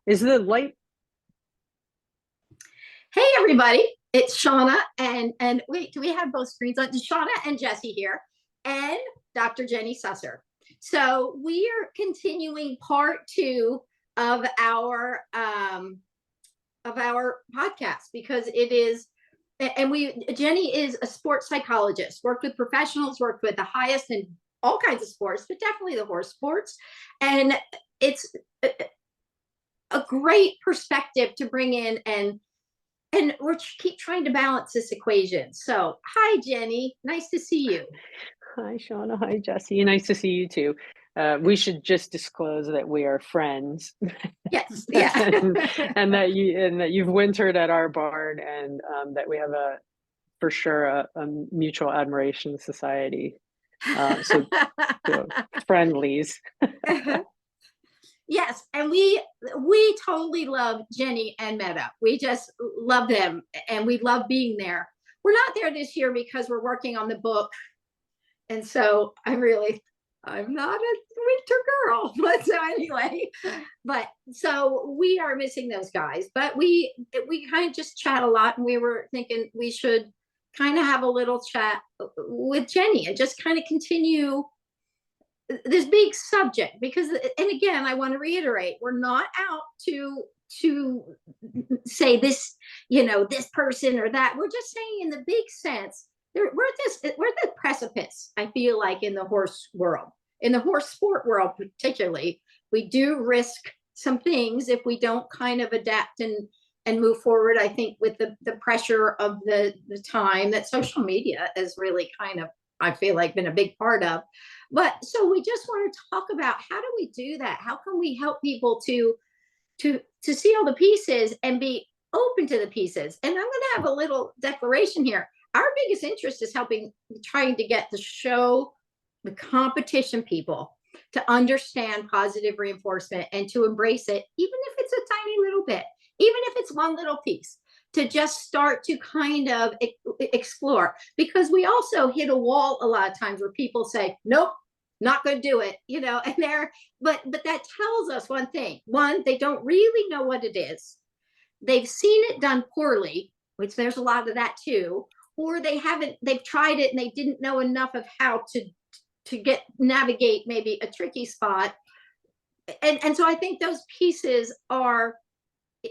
Is the light? Hey everybody, it's Shawna and wait, do we have both screens on? Shawna and Jesse here, and Dr. Jenny Susser. So we are continuing part two of our podcast because it is, and Jenny is a sports psychologist, worked with professionals, worked with the highest in all kinds of sports, but definitely the horse sports, and it's a great perspective to bring in and we're keep trying to balance this equation. So, hi, Jenny. Nice to see you. Hi, Shawna. Hi, Jesse. Nice to see you too. We should just disclose that we are friends. Yes, yeah. and that you've wintered at our barn, and that we have for sure a mutual admiration society. So friendlies. Yes, and we totally love Jenny and Meta. We just love them, and we love being there. We're not there this year because we're working on the book, and so I'm not a winter girl. But so anyway, but so we are missing those guys. But we kind of just chat a lot, and we were thinking we should kind of have a little chat with Jenny and just kind of continue this big subject, because, and again, I want to reiterate, we're not out to say this, this person or that. We're just saying in the big sense, we're at the precipice, I feel like, in the horse world, in the horse sport world particularly. We do risk some things if we don't kind of adapt and move forward. I think with the pressure of the time that social media is really kind of, I feel like, been a big part of. But so we just want to talk about, how do we do that? How can we help people to see all the pieces and be open to the pieces? And I'm going to have a little declaration here. Our biggest interest is trying to get the competition people to understand positive reinforcement and to embrace it, even if it's a tiny little bit, even if it's one little piece, to just start to kind of explore. Because we also hit a wall a lot of times where people say, nope, not going to do it, and but that tells us one thing. One, they don't really know what it is. They've seen it done poorly, which there's a lot of that too, or they've tried it and they didn't know enough of how to navigate maybe a tricky spot. And so I think those pieces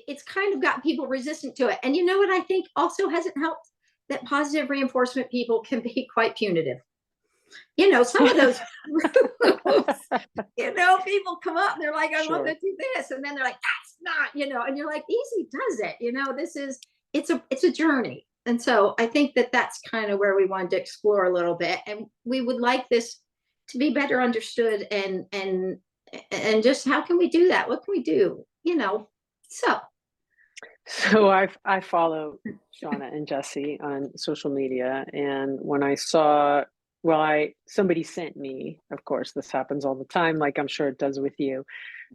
it's kind of got people resistant to it. And you know what I think also hasn't helped? That positive reinforcement people can be quite punitive. Some of those people come up and they're like, I want to do this, and then they're like, that's not, and you're like, easy does it. It's a journey. And so I think that's kind of where we wanted to explore a little bit, and we would like this to be better understood, and just how can we do that? What can we do? So I follow Shawna and Jesse on social media, and when I saw, somebody sent me, of course, this happens all the time, like I'm sure it does with you.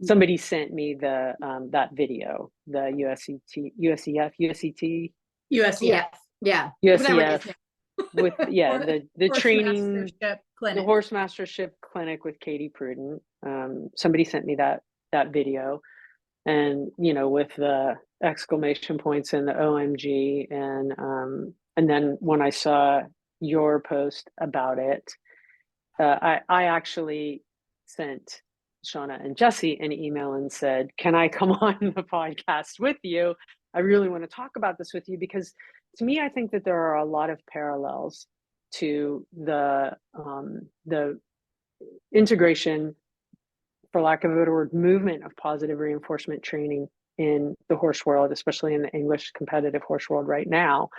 Somebody sent me that video, the USEF, yeah, with the training clinic. The Horsemastership Clinic with Katie Prudent. Somebody sent me that video, and with the exclamation points and the OMG, and then when I saw your post about it, I actually sent Shawna and Jesse an email and said, can I come on the podcast with you? I really want to talk about this with you, because to me, I think that there are a lot of parallels to the integration, for lack of a better word, movement of positive reinforcement training in the horse world, especially in the English competitive horse world right now,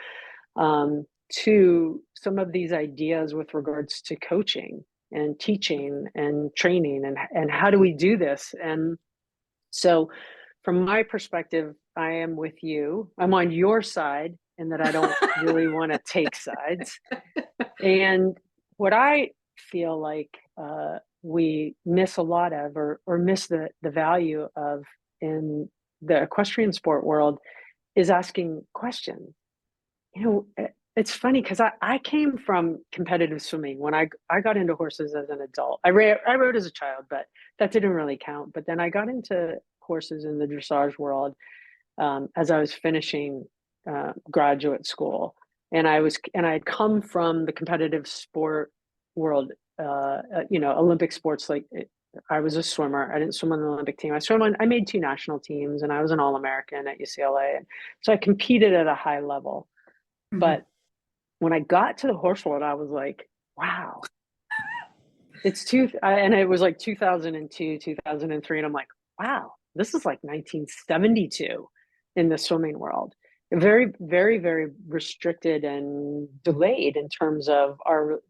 to some of these ideas with regards to coaching and teaching and training, and how do we do this? And so from my perspective, I am with you. I'm on your side in that I don't really want to take sides. And what I feel like we miss a lot of, or miss the value of in the equestrian sport world, is asking questions. It's funny because I came from competitive swimming. When I got into horses as an adult, I rode as a child, but that didn't really count. But then I got into horses in the dressage world as I was finishing graduate school, and I had come from the competitive sport world, Olympic sports. Like I was a swimmer. I didn't swim on the Olympic team. I made 2 national teams, and I was an All-American at UCLA, and so I competed at a high level. Mhm. But when I got to the horse world, I was like, wow. And it was like 2002, 2003, and I'm like, wow, this is like 1972 in the swimming world. Very, very, very restricted and delayed in terms of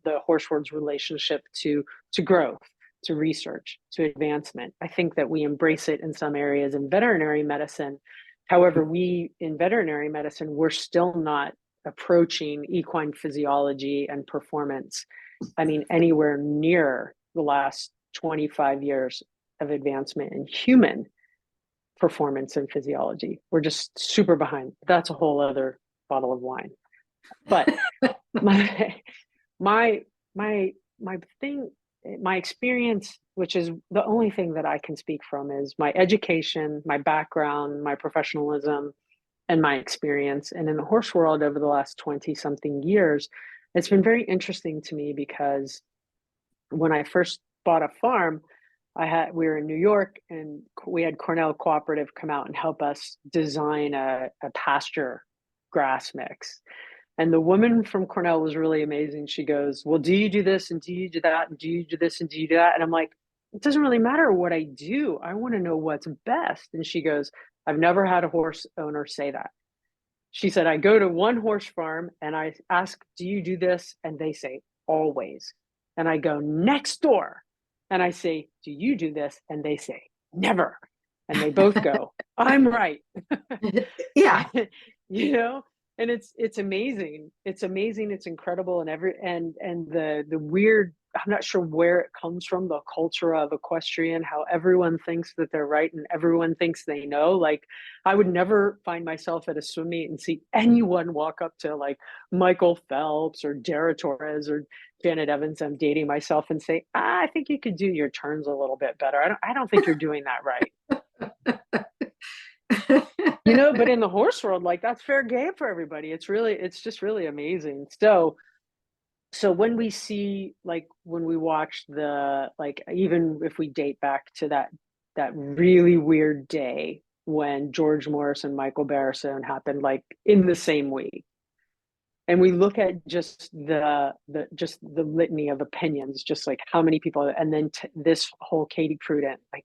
the horse world's relationship to growth, to research, to advancement. I think that we embrace it in some areas in veterinary medicine. However, in veterinary medicine, we're still not approaching equine physiology and performance, I mean, anywhere near the last 25 years of advancement in human performance and physiology. We're just super behind. That's a whole other bottle of wine. But my experience, which is the only thing that I can speak from, is my education, my background, my professionalism, and my experience. And in the horse world over the last 20 something years, it's been very interesting to me because when I first bought a farm, we were in New York, and we had Cornell Cooperative come out and help us design a pasture grass mix. And the woman from Cornell was really amazing. She goes, well, do you do this and do you do that and do you do this and do you do that? And I'm like, it doesn't really matter what I do. I want to know what's best. And she goes, I've never had a horse owner say that. She said, I go to one horse farm and I ask, do you do this? And they say, always. And I go next door and I say, do you do this? And they say, never. And they both go, I'm right. Yeah. And it's amazing. It's amazing. It's incredible. And the weird, I'm not sure where it comes from, the culture of equestrian, how everyone thinks that they're right and everyone thinks they know. Like, I would never find myself at a swim meet and see anyone walk up to like Michael Phelps or Dara Torres or Janet Evans. I'm dating myself, and say, I think you could do your turns a little bit better. I don't think you're doing that right. But in the horse world, like, that's fair game for everybody. It's just really amazing. So when we see, like, when we watch even if we date back to that really weird day when George Morris and Michael Barrisone happened, like, in the same week, and we look at just the litany of opinions, just like how many people, and then this whole Katie Prudent, like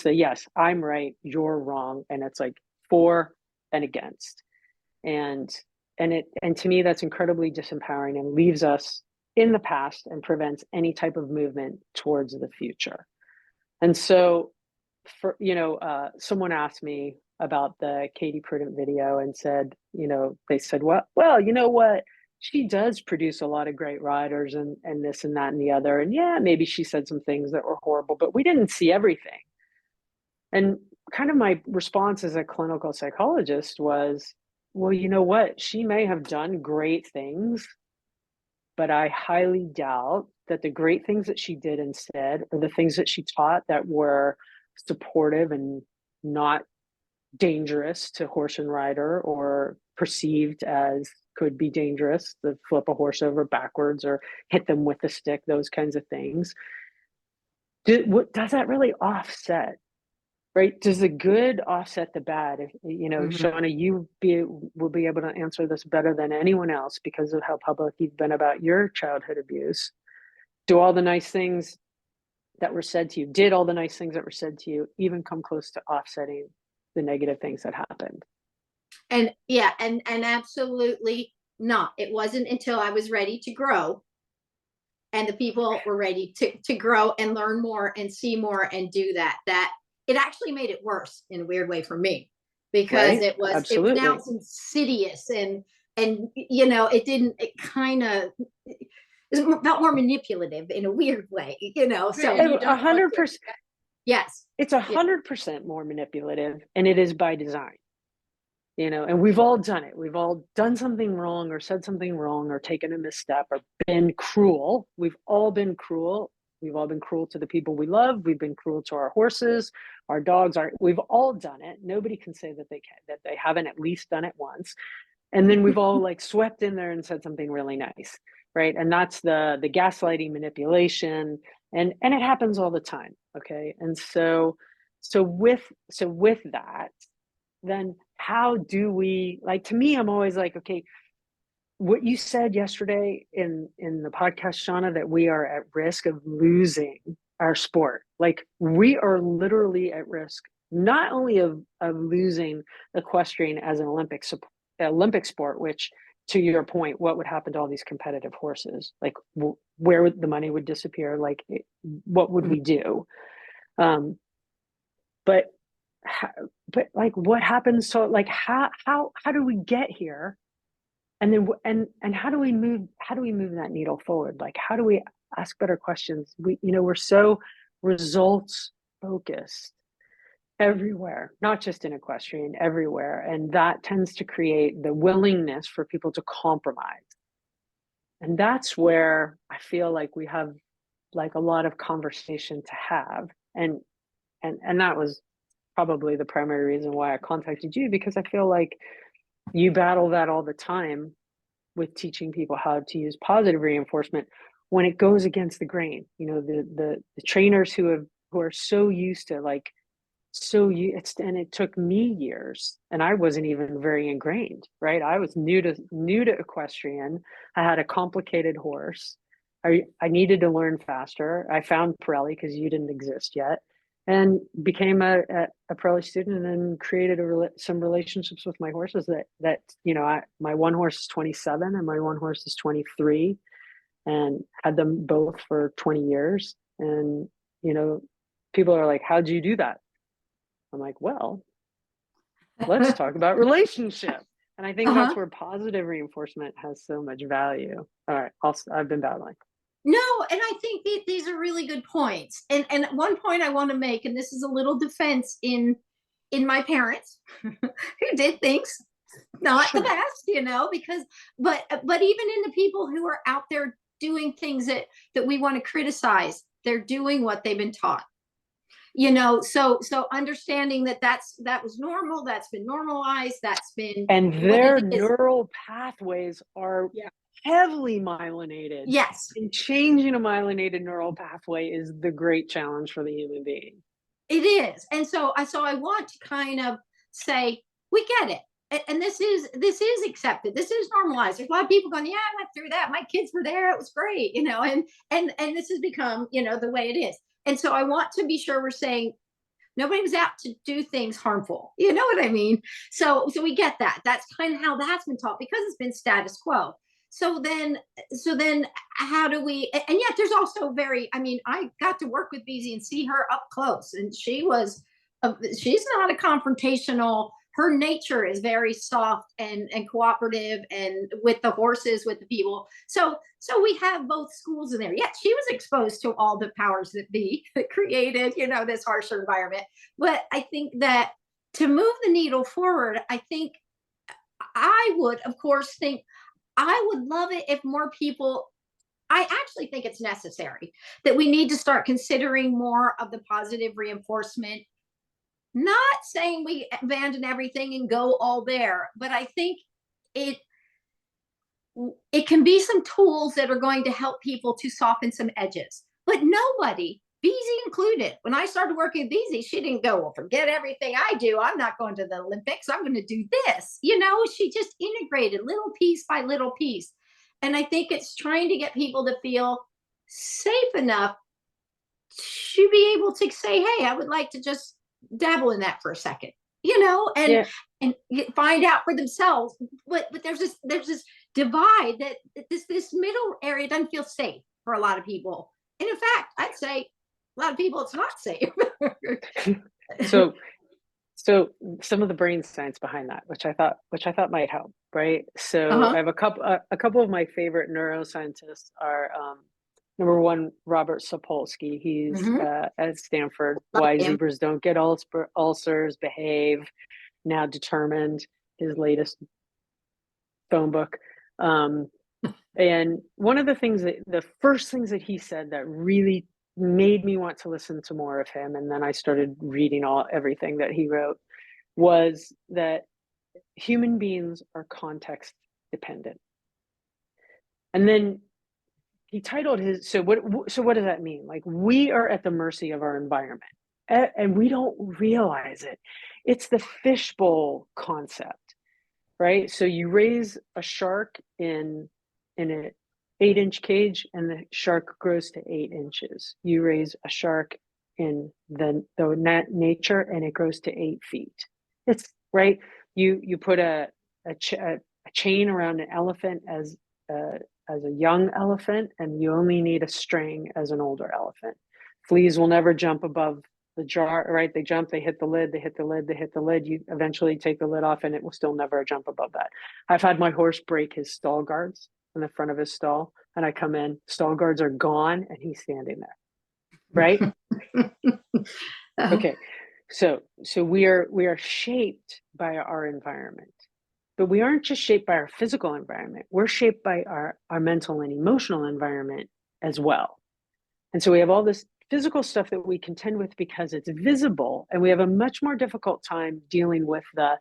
yes, I'm right, you're wrong, and it's like for and against, and to me that's incredibly disempowering and leaves us in the past and prevents any type of movement towards the future. And so, someone asked me about the Katie Prudent video and said, they said, well, you know what? She does produce a lot of great riders and this and that and the other. And yeah, maybe she said some things that were horrible, but we didn't see everything. And kind of my response as a clinical psychologist was, well, you know what? She may have done great things, but I highly doubt that the great things that she did instead, or the things that she taught that were supportive and not dangerous to horse and rider, or perceived as could be dangerous, to flip a horse over backwards or hit them with a stick, those kinds of things. Does that really offset? Right? Does the good offset the bad? Shawna, you will be able to answer this better than anyone else because of how public you've been about your childhood abuse. Did all the nice things that were said to you even come close to offsetting the negative things that happened? And yeah, and absolutely not. It wasn't until I was ready to grow and the people were ready to grow and learn more and see more and do that it actually made it worse in a weird way for me, because right? it was now it's insidious, and it kind of felt more manipulative in a weird way, so 100%. Yes, it's 100% more manipulative, and it is by design. And we've all done it. We've all done something wrong or said something wrong or taken a misstep or been cruel. We've all been cruel. We've all been cruel to the people we love. We've been cruel to our horses. our dogs are, we've all done it. Nobody can say that they haven't at least done it once. And then we've all like swept in there and said something really nice, right? And that's the gaslighting, manipulation, and it happens all the time. Okay. And so with that, then how do we, like, to me, I'm always like, okay, what you said yesterday in the podcast, Shawna, that we are at risk of losing our sport. Like, we are literally at risk not only of losing equestrian as an Olympic sport, which, to your point, what would happen to all these competitive horses? Like, where would the money would disappear? Like, what would we do? But like, what happens? So like, how do we get here? And then and how do we move that needle forward? Like, how do we ask better questions? We're so results focused everywhere, not just in equestrian, everywhere. And that tends to create the willingness for people to compromise. And that's where I feel like we have like a lot of conversation to have. And that was probably the primary reason why I contacted you, because I feel like you battle that all the time with teaching people how to use positive reinforcement when it goes against the grain. The trainers who are so used to like, and it took me years, and I wasn't even very ingrained, right? I was new to equestrian. I had a complicated horse. I needed to learn faster. I found Pirelli because you didn't exist yet, and became a Pirelli student, and then created some relationships with my horses that my one horse is 27 and my one horse is 23, and had them both for 20 years. And people are like, how'd you do that? I'm like, well, let's talk about relationship. And I think that's where positive reinforcement has so much value. All right, I've been battling. No, and I think these are really good points. And one point I want to make, and this is a little defense in my parents who did things not the best, because but even in the people who are out there doing things that we want to criticize, they're doing what they've been taught. So understanding that was normal, that's been normalized, that's been, and their neural pathways are heavily myelinated. Yes. And changing a myelinated neural pathway is the great challenge for the human being. It is. And so I want to kind of say, we get it. And this is accepted. This is normalized. There's a lot of people going, yeah, I went through that. My kids were there. It was great, and this has become, the way it is. And so I want to be sure we're saying nobody was out to do things harmful. You know what I mean? So we get that. That's kind of how that's been taught, because it's been status quo. So then how do we, and yet there's also I got to work with Beezy and see her up close, and she's not a confrontational. Her nature is very soft and cooperative, and with the horses, with the people. So we have both schools in there. Yet she was exposed to all the powers that be that created, this harsher environment. But I think that to move the needle forward, I think I would, of course, I would love it if more people, I actually think it's necessary that we need to start considering more of the positive reinforcement. Not saying we abandon everything and go all there, but I think it can be some tools that are going to help people to soften some edges. But nobody, Beezy included, when I started working with Beezy, she didn't go, well, forget everything I do. I'm not going to the Olympics. I'm going to do this. She just integrated little piece by little piece. And I think it's trying to get people to feel safe enough to be able to say, hey, I would like to just dabble in that for a second, and find out for themselves. But there's this divide that this middle area doesn't feel safe for a lot of people. And in fact, I'd say a lot of people it's not safe. So some of the brain science behind that, which I thought might help, right? So I have a couple of my favorite neuroscientists are number one, Robert Sapolsky. He's at Stanford. Why Zebras Don't Get Ulcers, Behave, Now Determined, his latest phone book. And one of the first things that he said that really made me want to listen to more of him, and then I started reading everything that he wrote, was that human beings are context dependent. And then he titled his, so what does that mean? Like, we are at the mercy of our environment, and we don't realize it. It's the fishbowl concept, right? So you raise a shark in an 8-inch cage, and the shark grows to 8 inches. You raise a shark in the nature, and it grows to 8 feet. It's right. You put a chain around an elephant as a young elephant, and you only need a string as an older elephant. Fleas will never jump above the jar, right? They jump, they hit the lid, they hit the lid, they hit the lid. You eventually take the lid off, and it will still never jump above that. I've had my horse break his stall guards in the front of his stall, and I come in, stall guards are gone, and he's standing there, right? Okay, so we are shaped by our environment. But we aren't just shaped by our physical environment. We're shaped by our mental and emotional environment as well. And so we have all this physical stuff that we contend with because it's visible, and we have a much more difficult time dealing with the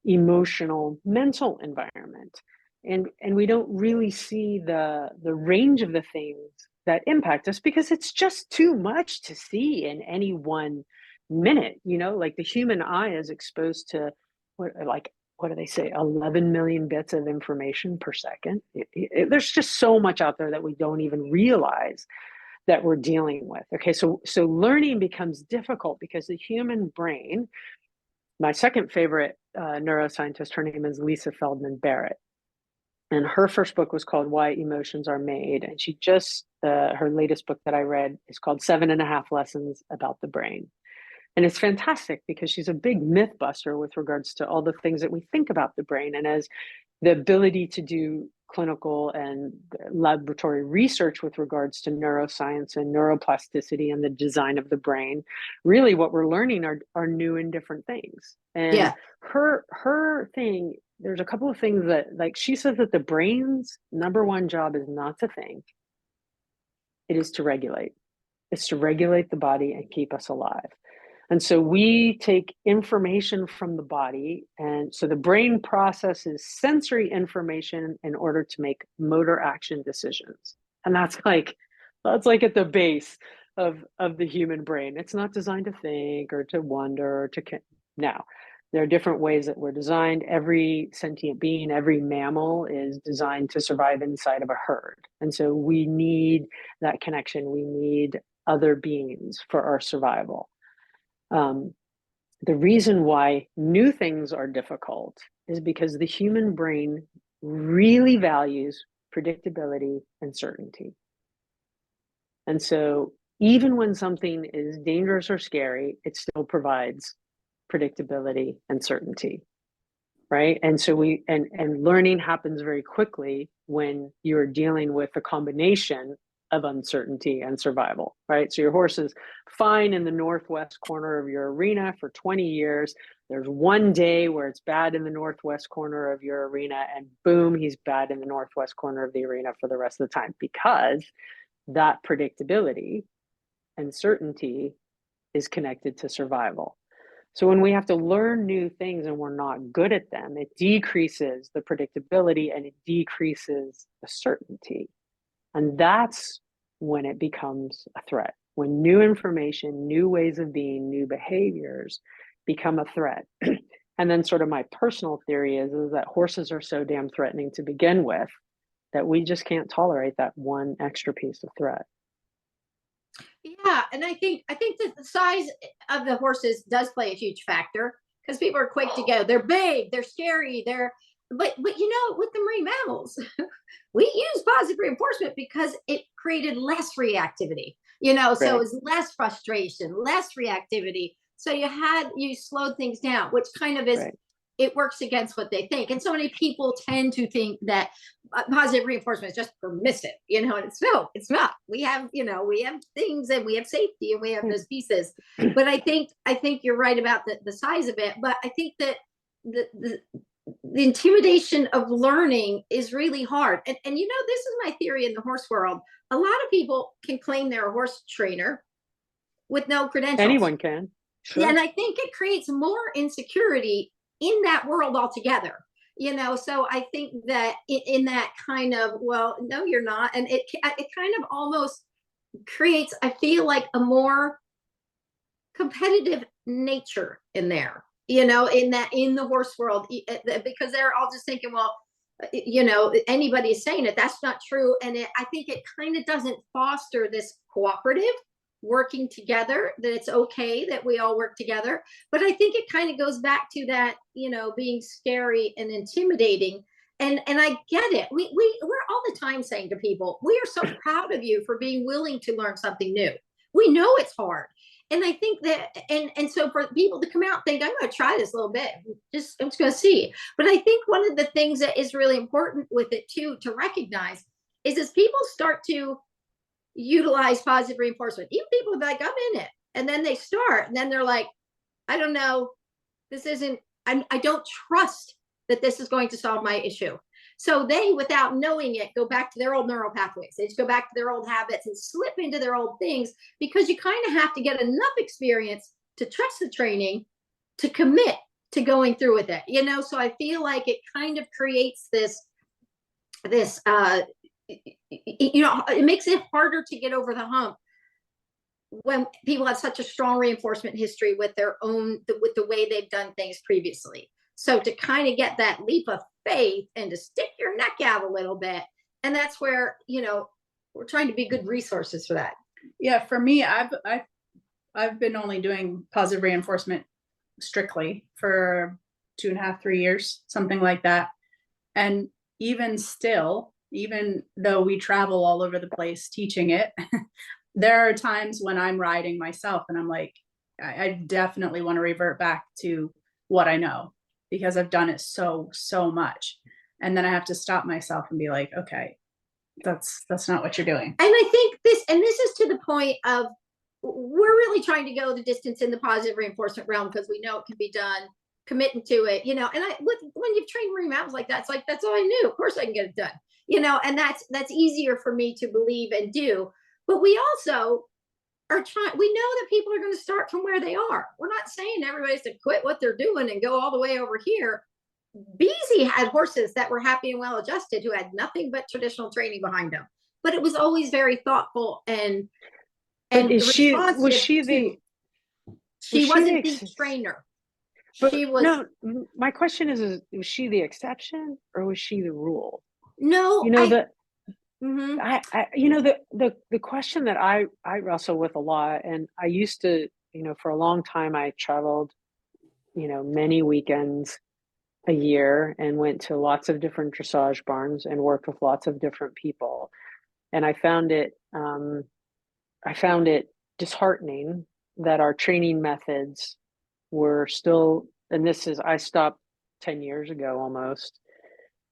emotional, mental environment. And we don't really see the range of the things that impact us, because it's just too much to see in any one minute. Like the human eye is exposed to what do they say, 11 million bits of information per second. There's just so much out there that we don't even realize that we're dealing with. Okay, so learning becomes difficult because the human brain, my second favorite neuroscientist, her name is Lisa Feldman Barrett. And her first book was called Why Emotions Are Made. And she her latest book that I read is called 7.5 Lessons About the Brain. And it's fantastic because she's a big myth buster with regards to all the things that we think about the brain. And as the ability to do clinical and laboratory research with regards to neuroscience and neuroplasticity and the design of the brain, really what we're learning are new and different things. And her thing, there's a couple of things that, like, she says that the brain's number one job is not to think, it is to regulate. It's to regulate the body and keep us alive. And so we take information from the body, and so the brain processes sensory information in order to make motor action decisions. And that's like at the base of the human brain. It's not designed to think or to wonder or to now. There are different ways that we're designed. Every sentient being, every mammal is designed to survive inside of a herd. And so we need that connection. We need other beings for our survival. The reason why new things are difficult is because the human brain really values predictability and certainty. And so even when something is dangerous or scary, it still provides predictability and certainty, right? And so and learning happens very quickly when you're dealing with a combination of uncertainty and survival, right? So your horse is fine in the northwest corner of your arena for 20 years. There's one day where it's bad in the northwest corner of your arena, and boom, he's bad in the northwest corner of the arena for the rest of the time, because that predictability and certainty is connected to survival. So when we have to learn new things and we're not good at them, it decreases the predictability and it decreases the certainty. And that's when it becomes a threat. When new information, new ways of being, new behaviors become a threat. And then sort of my personal theory is that horses are so damn threatening to begin with that we just can't tolerate that one extra piece of threat. Yeah, and I think that the size of the horses does play a huge factor, because people are quick to go, they're big, they're scary, but with the marine mammals, we use positive reinforcement because it created less reactivity, Right. So it was less frustration, less reactivity. So you slowed things down, which kind of is, Right. It works against what they think. And so many people tend to think that positive reinforcement is just permissive, and it's not. We have things, and we have safety, and we have those pieces. But I think you're right about the size of it. But I think that the intimidation of learning is really hard. And you know, this is my theory in the horse world. A lot of people can claim they're a horse trainer with no credentials. Anyone can. Yeah, Sure. and I think it creates more insecurity in that world altogether. You know, so I think that in that kind of, well, no, you're not, and it kind of almost creates, I feel like, a more competitive nature in there. You know, in that, in the horse world, because they're all just thinking, well, you know, anybody is saying it, that's not true. And I think it kind of doesn't foster this cooperative working together, that it's okay that we all work together. But I think it kind of goes back to that, you know, being scary and intimidating. And I get it. We're all the time saying to people, we are so proud of you for being willing to learn something new. We know it's hard. And I think that, and so for people to come out and think, I'm going to try this a little bit, I'm just going to see. But I think one of the things that is really important with it too, to recognize, is as people start to utilize positive reinforcement, even people are like, I'm in it, and then they start, and then they're like, I don't know, this isn't, I don't trust that this is going to solve my issue. So they, without knowing it, go back to their old neural pathways. They just go back to their old habits and slip into their old things, because you kind of have to get enough experience to trust the training, to commit to going through with it. You know, so I feel like it kind of creates this you know, it makes it harder to get over the hump when people have such a strong reinforcement history with their own, with the way they've done things previously. So to kind of get that leap of faith and to stick your neck out a little bit, and that's where, you know, we're trying to be good resources for that. Yeah, for me, I've been only doing positive reinforcement strictly for 2.5, 3 years, something like that. And even still, even though we travel all over the place teaching it, there are times when I'm riding myself and I'm like, I definitely want to revert back to what I know, because I've done it so much. And then I have to stop myself and be like, okay, that's not what you're doing. And I think this is to the point of, we're really trying to go the distance in the positive reinforcement realm, because we know it can be done, committing to it, you know. And when you've trained marine mammals like that, it's like, that's all I knew, of course I can get it done, you know. And that's easier for me to believe and do. But we also are trying, we know that people are going to start from where they are. We're not saying everybody's to quit what they're doing and go all the way over here. Beezy had horses that were happy and well adjusted, who had nothing but traditional training behind them, but it was always very thoughtful and was she the trainer. But She was, no, my question is was she the exception or was she the rule? no, You know, mm-hmm. You know, the question that I wrestle with a lot, and I used to, you know, for a long time I traveled, you know, many weekends a year and went to lots of different dressage barns and worked with lots of different people. And I found it disheartening that our training methods were still, and this is, I stopped 10 years ago almost,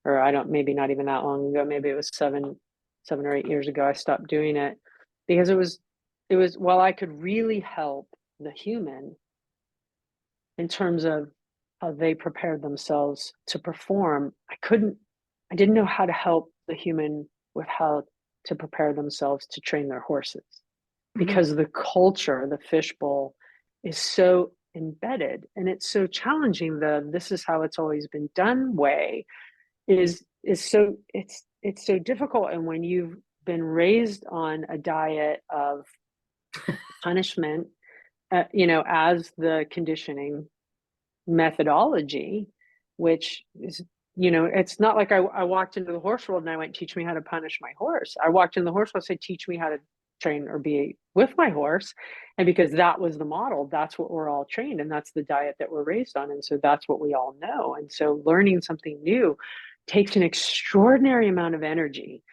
or I don't, maybe not even that long ago, maybe it was seven or 8 years ago, I stopped doing it, because it was, while I could really help the human in terms of how they prepared themselves to perform, I didn't know how to help the human with how to prepare themselves to train their horses, because the culture, the fishbowl, is so embedded, and it's so challenging. This is how it's always been done way is so, it's so difficult. And when you've been raised on a diet of punishment, you know, as the conditioning methodology, which is, you know, it's not like I walked into the horse world and I went, teach me how to punish my horse. I walked into the horse world and said, teach me how to train or be with my horse. And because that was the model, that's what we're all trained, and that's the diet that we're raised on, and so that's what we all know. And so learning something new takes an extraordinary amount of energy.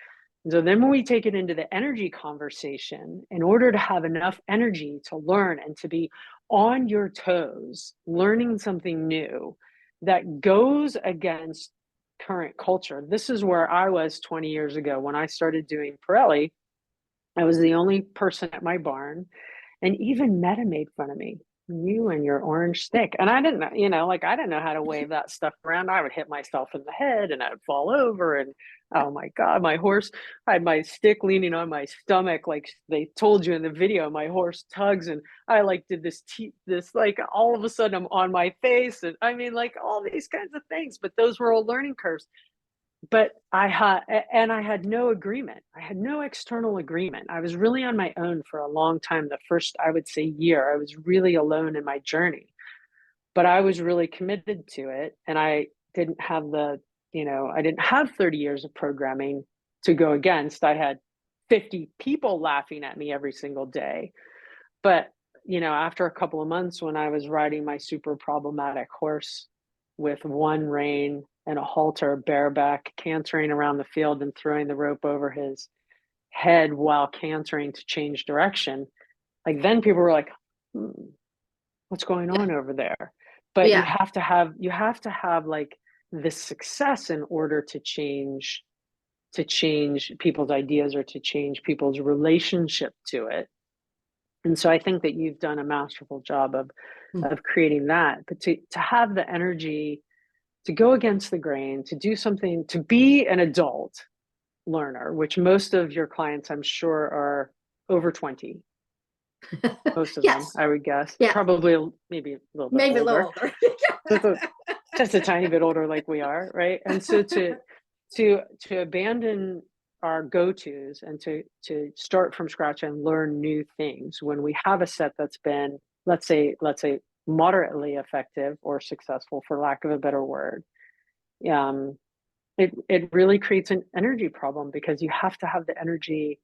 And so then when we take it into the energy conversation, in order to have enough energy to learn and to be on your toes learning something new that goes against current culture, this is where I was 20 years ago when I started doing Pirelli. I was the only person at my barn, and even Meta made fun of me. you and your orange stick. And I didn't know, I didn't know how to wave that stuff around. I would hit myself in the head and I'd fall over. And oh my God, my horse, I had my stick leaning on my stomach. Like they told you in the video, my horse tugs. And I like did this, like all of a sudden I'm on my face. And I mean, like all these kinds of things, but those were all learning curves. But I had no agreement. I had no external agreement. I was really on my own for a long time. The first, I would say, year, I was really alone in my journey, but I was really committed to it. And I didn't have I didn't have 30 years of programming to go against. I had 50 people laughing at me every single day. But, after a couple of months when I was riding my super problematic horse with one rein and a halter bareback, cantering around the field and throwing the rope over his head while cantering to change direction, like then people were like, what's going on over there? But you have to have like this success in order to change people's ideas or to change people's relationship to it. And so I think that you've done a masterful job of creating that, but to have the energy to go against the grain, to do something, to be an adult learner, which most of your clients, I'm sure, are over 20. Most of them, I would guess. Yeah. Probably maybe a little bit maybe older. a little older. just a tiny bit older like we are, right? And so to abandon our go-tos and to start from scratch and learn new things when we have a set that's been, let's say moderately effective or successful, for lack of a better word, it really creates an energy problem, because you have to have the energy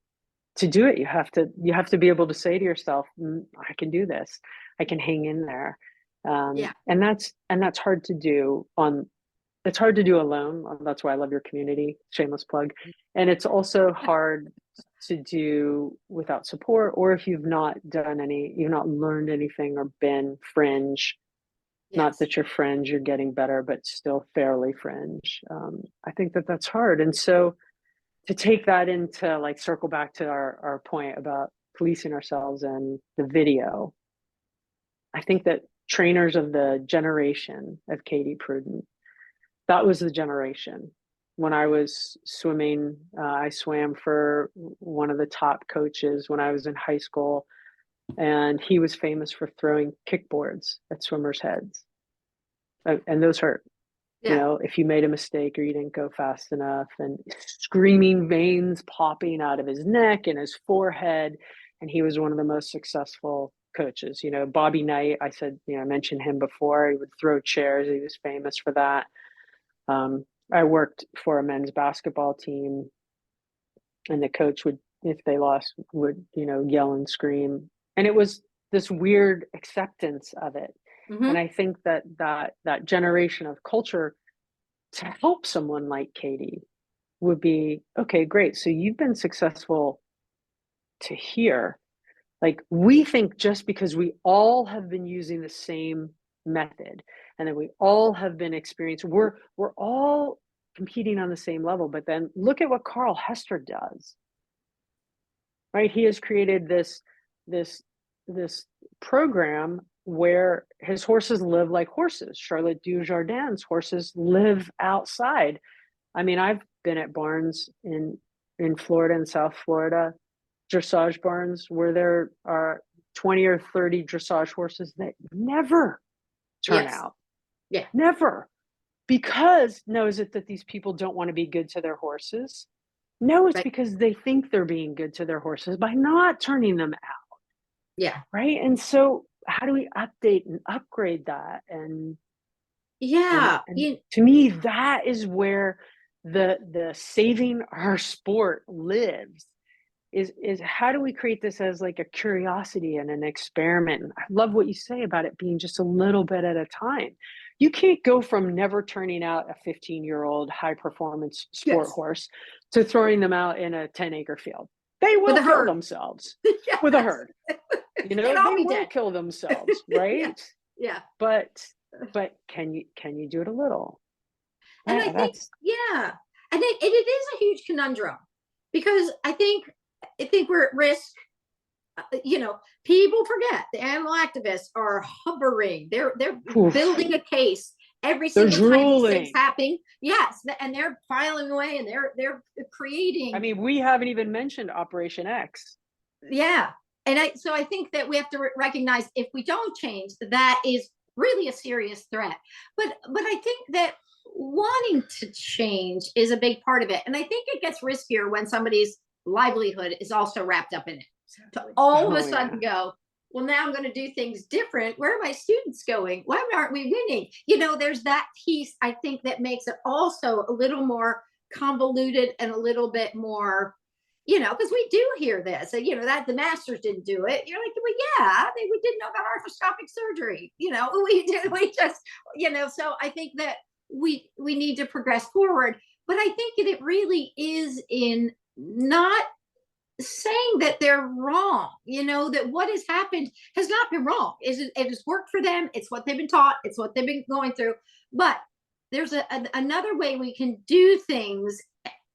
to do it. You have to be able to say to yourself, I can do this, I can hang in there. And that's hard to do it's hard to do alone. That's why I love your community, shameless plug. And it's also hard to do without support, or if you've not learned anything or been fringe. Not that you're fringe, you're getting better, but still fairly fringe. I think that's hard. And so to take that into, like, circle back to our point about policing ourselves and the video, I think that trainers of the generation of Katie Pruden, that was the generation. When I was swimming, I swam for one of the top coaches when I was in high school, and he was famous for throwing kickboards at swimmers' heads. And those hurt. If you made a mistake or you didn't go fast enough, and screaming veins popping out of his neck and his forehead. And he was one of the most successful coaches. Bobby Knight, I mentioned him before. He would throw chairs. He was famous for that. I worked for a men's basketball team, and the coach would, if they lost, would, yell and scream. And it was this weird acceptance of it. And I think that generation of culture, to help someone like Katie, would be, okay, great. So you've been successful to here. Like, we think just because we all have been using the same method, and then we all have been experiencing, we're all competing on the same level. But then look at what Carl Hester does, right? He has created this program where his horses live like horses. Charlotte Dujardin's horses live outside. I mean, I've been at barns in Florida and South Florida, dressage barns, where there are 20 or 30 dressage horses that never turn out. Yeah. Never. Because, no, is it that these people don't want to be good to their horses? No, it's because they think they're being good to their horses by not turning them out. Yeah. Right. And so how do we update and upgrade that? And to me, that is where the saving our sport lives, is how do we create this as like a curiosity and an experiment? And I love what you say about it being just a little bit at a time. You can't go from never turning out a 15-year-old high performance sport horse to throwing them out in a 10-acre field. They will kill themselves with a herd. They will kill themselves, right? Yeah. But can you do it a little? And I think, and it is a huge conundrum, because I think we're at risk people forget the animal activists are hovering. They're Oof. building a case every They're single time these drooling. things happening. Yes, and they're filing away, and they're creating. I mean, we haven't even mentioned Operation X. Yeah, and so I think that we have to recognize if we don't change, that is really a serious threat. But I think that wanting to change is a big part of it, and I think it gets riskier when somebody's livelihood is also wrapped up in it. To all of a sudden go, well, now I'm going to do things different. Where are my students going? Why aren't we winning? There's that piece, I think, that makes it also a little more convoluted and a little bit more, because we do hear this, that the masters didn't do it. You're like, well, yeah, we didn't know about arthroscopic surgery. We just, so I think that we need to progress forward. But I think it really is in not saying that they're wrong, that what has happened has not been wrong. It has worked for them. It's what they've been taught. It's what they've been going through. But there's another way we can do things.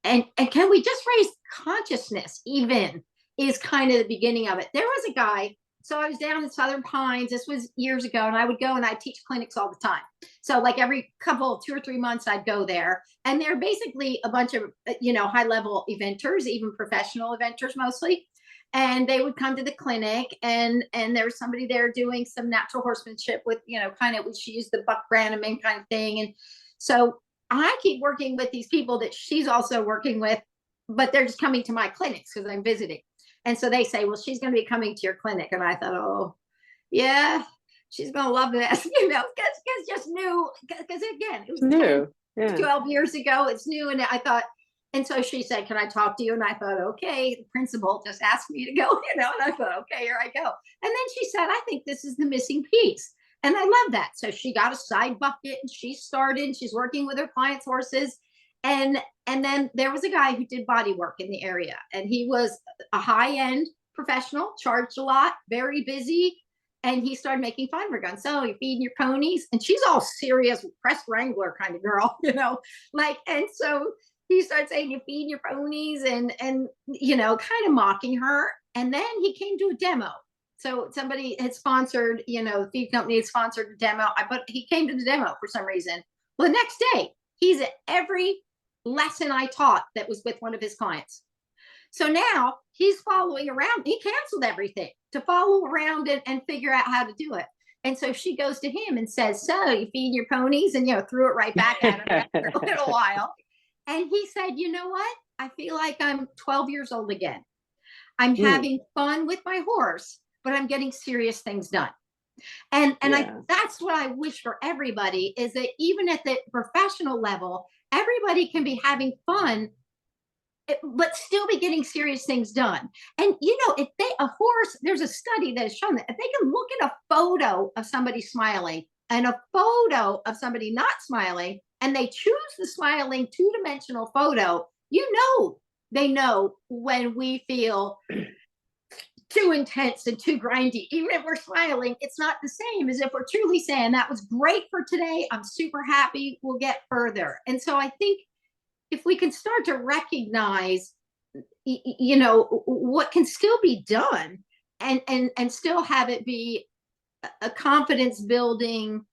And can we just raise consciousness even is kind of the beginning of it. There was a guy, so I was down in Southern Pines. This was years ago, and I would go and I'd teach clinics all the time. So like every 2 or 3 months, I'd go there. And they're basically a bunch of, high-level eventers, even professional eventers mostly. And they would come to the clinic, and there was somebody there doing some natural horsemanship with, kind of, she used the buck Brannaman kind of thing. And so I keep working with these people that she's also working with, but they're just coming to my clinics because I'm visiting. And so they say, well, she's going to be coming to your clinic. And I thought, oh, yeah, she's going to love this, because just new, because again, it was new. 12 years ago. It's new. And I thought, and so she said, can I talk to you? And I thought, okay, the principal just asked me to go, and I thought, okay, here I go. And then she said, I think this is the missing piece. And I love that. So she got a side bucket, and she's working with her clients' horses. And then there was a guy who did body work in the area, and he was a high-end professional, charged a lot, very busy. And he started making fun of her, going, so you're feeding your ponies? And she's all serious, press wrangler kind of girl, and so he started saying, you're feeding your ponies, and kind of mocking her. And then he came to a demo. So somebody had sponsored, the feed company had sponsored a demo. He came to the demo for some reason. Well, the next day, he's at every lesson I taught that was with one of his clients. So now he's following around. He canceled everything to follow around and figure out how to do it. And so she goes to him and says, so you feed your ponies? And, threw it right back at him after a little while. And he said, you know what? I feel like I'm 12 years old again. I'm having fun with my horse, but I'm getting serious things done. And that's what I wish for everybody, is that even at the professional level, everybody can be having fun, but still be getting serious things done. And, if a horse, there's a study that has shown that if they can look at a photo of somebody smiling and a photo of somebody not smiling, and they choose the smiling 2-dimensional photo, they know when we feel too intense and too grindy. Even if we're smiling, it's not the same as if we're truly saying, that was great for today, I'm super happy, we'll get further. And so I think if we can start to recognize, what can still be done, and still have it be a confidence building,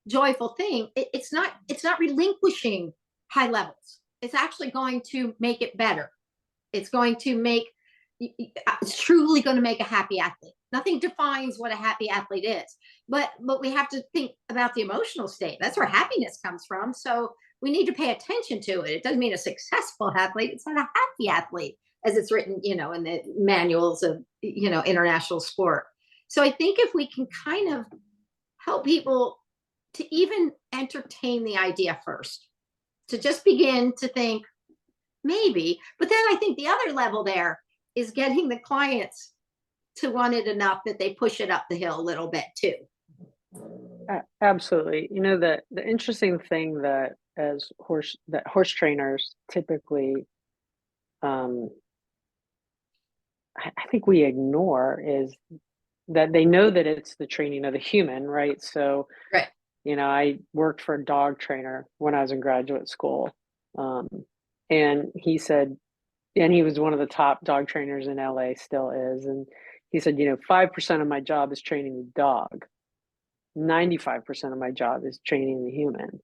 joyful thing, it's not relinquishing high levels. It's actually going to make it better. It's truly going to make a happy athlete. Nothing defines what a happy athlete is, but we have to think about the emotional state. That's where happiness comes from. So we need to pay attention to it. It doesn't mean a successful athlete. It's not a happy athlete, as it's written, in the manuals of, international sport. So I think if we can kind of help people to even entertain the idea first, to just begin to think maybe, but then I think the other level there is getting the clients to want it enough that they push it up the hill a little bit too. Absolutely. The interesting thing that horse trainers typically, I think we ignore, is that they know that it's the training of the human, right? So, right. I worked for a dog trainer when I was in graduate school. And he said, and he was one of the top dog trainers in LA, still is. And he said, 5% of my job is training the dog. 95% of my job is training the human,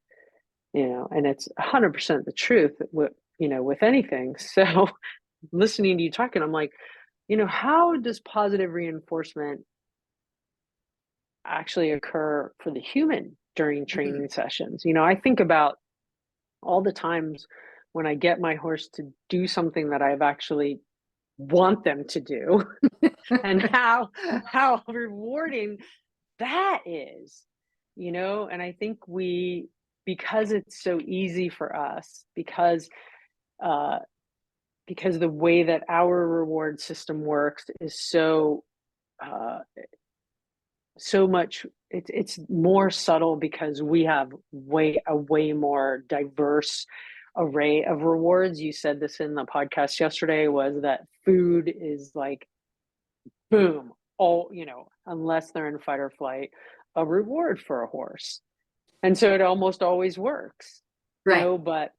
and it's 100% the truth with anything. So listening to you talking, I'm like, how does positive reinforcement actually occur for the human during training sessions? I think about all the times when I get my horse to do something that I've actually want them to do and how rewarding that is, and I think because it's so easy for us, because the way that our reward system works is so much, it's more subtle because we have a way more diverse array of rewards. You said this in the podcast yesterday, was that food is like, boom, all, unless they're in fight or flight, a reward for a horse. And so it almost always works. Right. But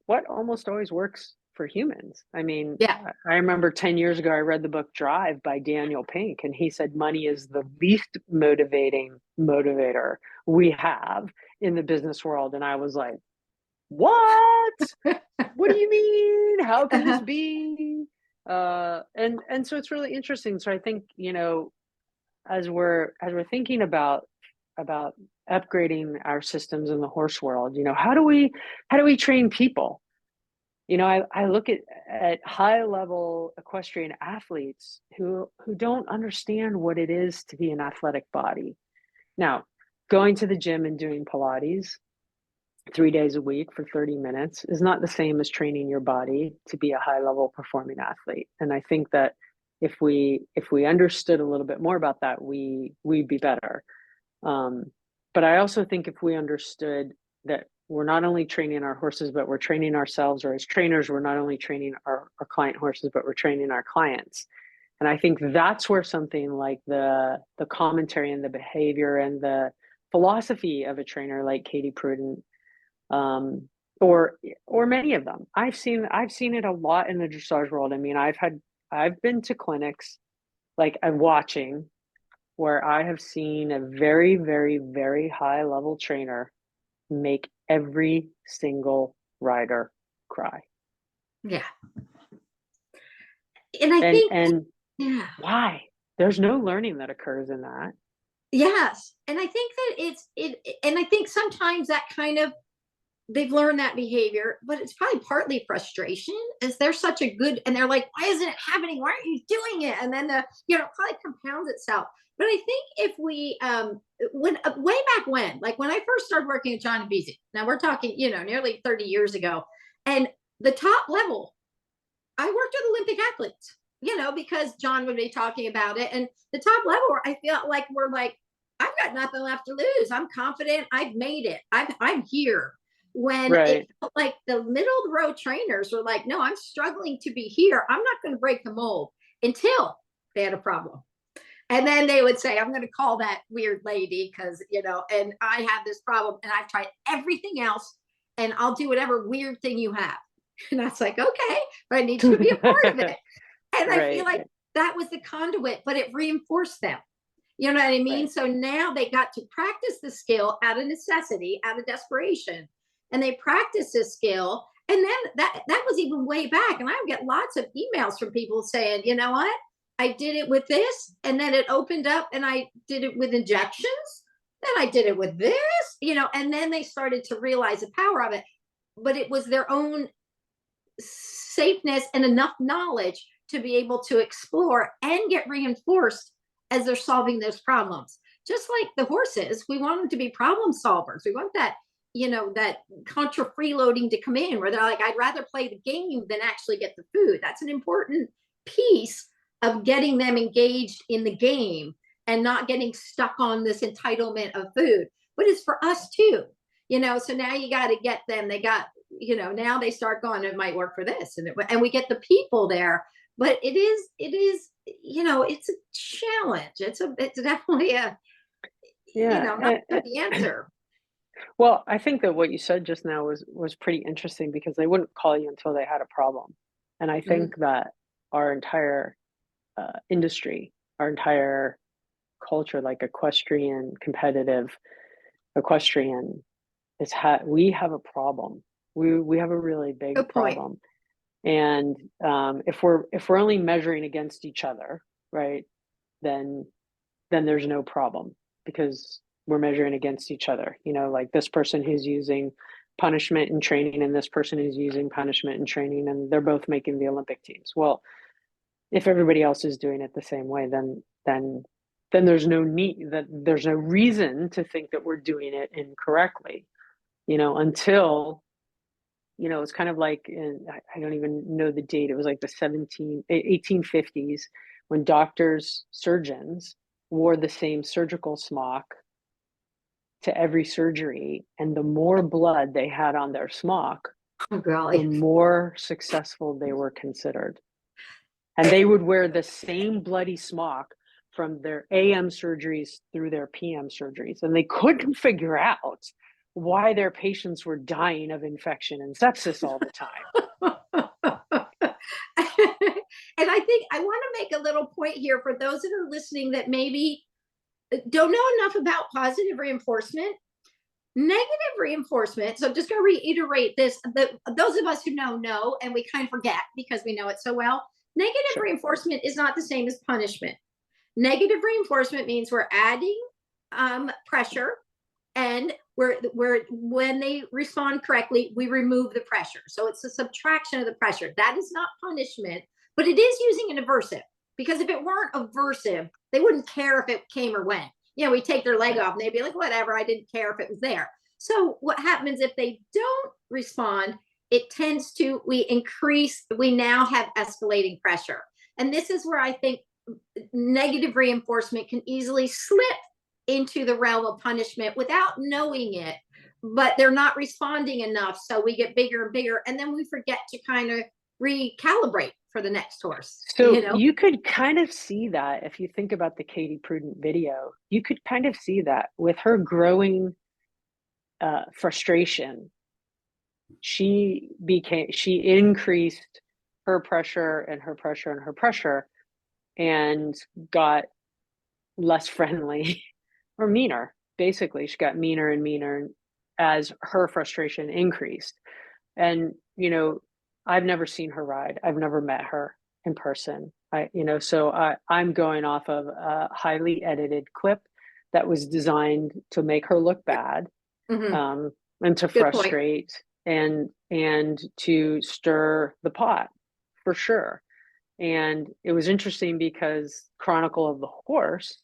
what almost always works for humans? I mean, Yeah. I remember 10 years ago, I read the book Drive by Daniel Pink, and he said money is the least motivator we have in the business world. And I was like, what? What do you mean? How can this be? And so it's really interesting. So I think, as we're thinking about upgrading our systems in the horse world, how do we train people? I look at high level equestrian athletes who don't understand what it is to be an athletic body. Now, going to the gym and doing Pilates 3 days a week for 30 minutes is not the same as training your body to be a high level performing athlete. And I think that if we understood a little bit more about that, we'd be better. But I also think if we understood that we're not only training our horses, but we're training ourselves, or as trainers, we're not only training our client horses, but we're training our clients. And I think that's where something like the commentary and the behavior and the philosophy of a trainer like Katie Prudent, or many of them, I've seen it a lot in the dressage world. I mean, I've been to clinics, like I'm watching, where I have seen a very, very, very high level trainer make every single rider cry. Yeah. And I think, yeah, why? There's no learning that occurs in that. Yes. And I think that and I think sometimes that kind of, they've learned that behavior, but it's probably partly frustration, is they're such a good, and they're like, why isn't it happening? Why aren't you doing it? And then probably compounds itself. But I think if we, when way back when, like when I first started working with John and Beasy, now we're talking, nearly 30 years ago, and the top level, I worked with Olympic athletes, because John would be talking about it. And the top level, I feel like we're like, I've got nothing left to lose. I'm confident. I've made it. I'm here. When it felt like the middle of the road trainers were like, no, I'm struggling to be here. I'm not going to break the mold, until they had a problem. And then they would say, I'm going to call that weird lady because, and I have this problem and I've tried everything else and I'll do whatever weird thing you have. And I was like, okay, but I need you to be a part of it. And I feel like that was the conduit, but it reinforced them. You know what I mean? So now they got to practice the skill out of necessity, out of desperation. And they practice this skill. And then that was even way back. And I get lots of emails from people saying, you know what? I did it with this, and then it opened up, and I did it with injections. Then I did it with this, and then they started to realize the power of it. But it was their own safeness and enough knowledge to be able to explore and get reinforced as they're solving those problems. Just like the horses, we want them to be problem solvers. We want that, that contra freeloading to come in where they're like, I'd rather play the game than actually get the food. That's an important piece of getting them engaged in the game and not getting stuck on this entitlement of food. But it's for us too, so now you got to get them, they got, now they start going, it might work for this. And we get the people there, but it is, it's a challenge. It's definitely not the answer. Well, I think that what you said just now was pretty interesting, because they wouldn't call you until they had a problem. And I think that our entire industry, our entire culture, like equestrian, competitive equestrian, we have a problem. We have a really big Good point. problem. And if we're only measuring against each other, right, then there's no problem, because we're measuring against each other. You know, like this person who's using punishment and training, and this person who's using punishment and training, and they're both making the Olympic teams. Well, if everybody else is doing it the same way, then there's no reason to think that we're doing it incorrectly. You know, until, you know, it's kind of like I don't even know the date. It was like the 1850s, when doctors, surgeons wore the same surgical smock to every surgery, and the more blood they had on their smock, Oh, the golly. more successful they were considered. And they would wear the same bloody smock from their AM surgeries through their PM surgeries, and they couldn't figure out why their patients were dying of infection and sepsis all the time. And I think I want to make a little point here for those that are listening that maybe don't know enough about positive reinforcement. Negative reinforcement, so I'm just going to reiterate this, those of us who know, and we kind of forget because we know it so well. Negative reinforcement is not the same as punishment. Negative reinforcement means we're adding pressure, and when they respond correctly, we remove the pressure. So it's a subtraction of the pressure. That is not punishment, but it is using an aversive, because if it weren't aversive, they wouldn't care if it came or went. You know, we take their leg off and they'd be like, whatever, I didn't care if it was there. So what happens if they don't respond? It tends to, we now have escalating pressure. And this is where I think negative reinforcement can easily slip into the realm of punishment without knowing it, but they're not responding enough. So we get bigger and bigger, and then we forget to kind of recalibrate for the next horse. So you know? you could kind of see that if you think about the Katie Prudent video. You could kind of see that with her growing frustration. She increased her pressure and her pressure and her pressure, and got less friendly or meaner. Basically, she got meaner and meaner as her frustration increased. And, you know, I've never seen her ride. I've never met her in person. I'm going off of a highly edited clip that was designed to make her look bad, and to frustrate and to stir the pot, for sure. And it was interesting because Chronicle of the Horse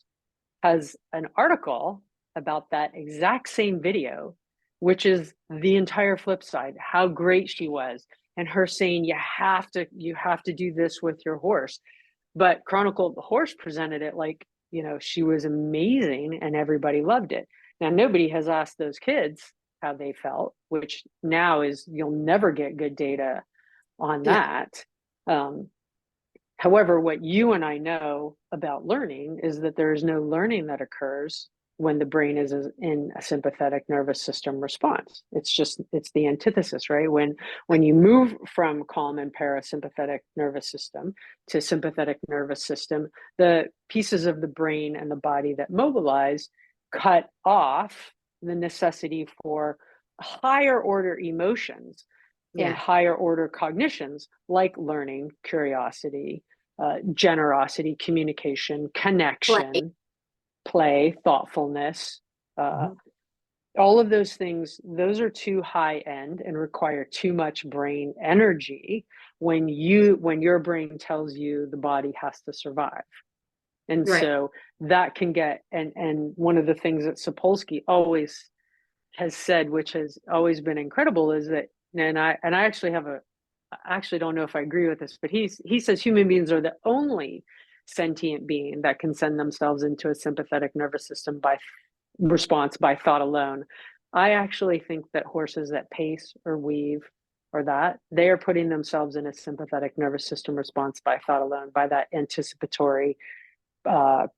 has an article about that exact same video, which is the entire flip side, how great she was, and her saying you have to do this with your horse. But Chronicle of the Horse presented it like, you know, she was amazing and everybody loved it. Now, nobody has asked those kids how they felt, which now is, you'll never get good data on that. However, what you and I know about learning is that there is no learning that occurs when the brain is in a sympathetic nervous system response. It's the antithesis, right? When you move from calm and parasympathetic nervous system to sympathetic nervous system, the pieces of the brain and the body that mobilize cut off the necessity for higher order emotions and higher order cognitions, like learning, curiosity, generosity, communication, connection, play, thoughtfulness, all of those things. Those are too high end and require too much brain energy when your brain tells you the body has to survive. And so that can get, and one of the things that Sapolsky always has said, which has always been incredible, is that, and I actually don't know if I agree with this, but he says human beings are the only sentient being that can send themselves into a sympathetic nervous system response by thought alone. I actually think that horses that pace or weave or that, they are putting themselves in a sympathetic nervous system response by thought alone, by that anticipatory,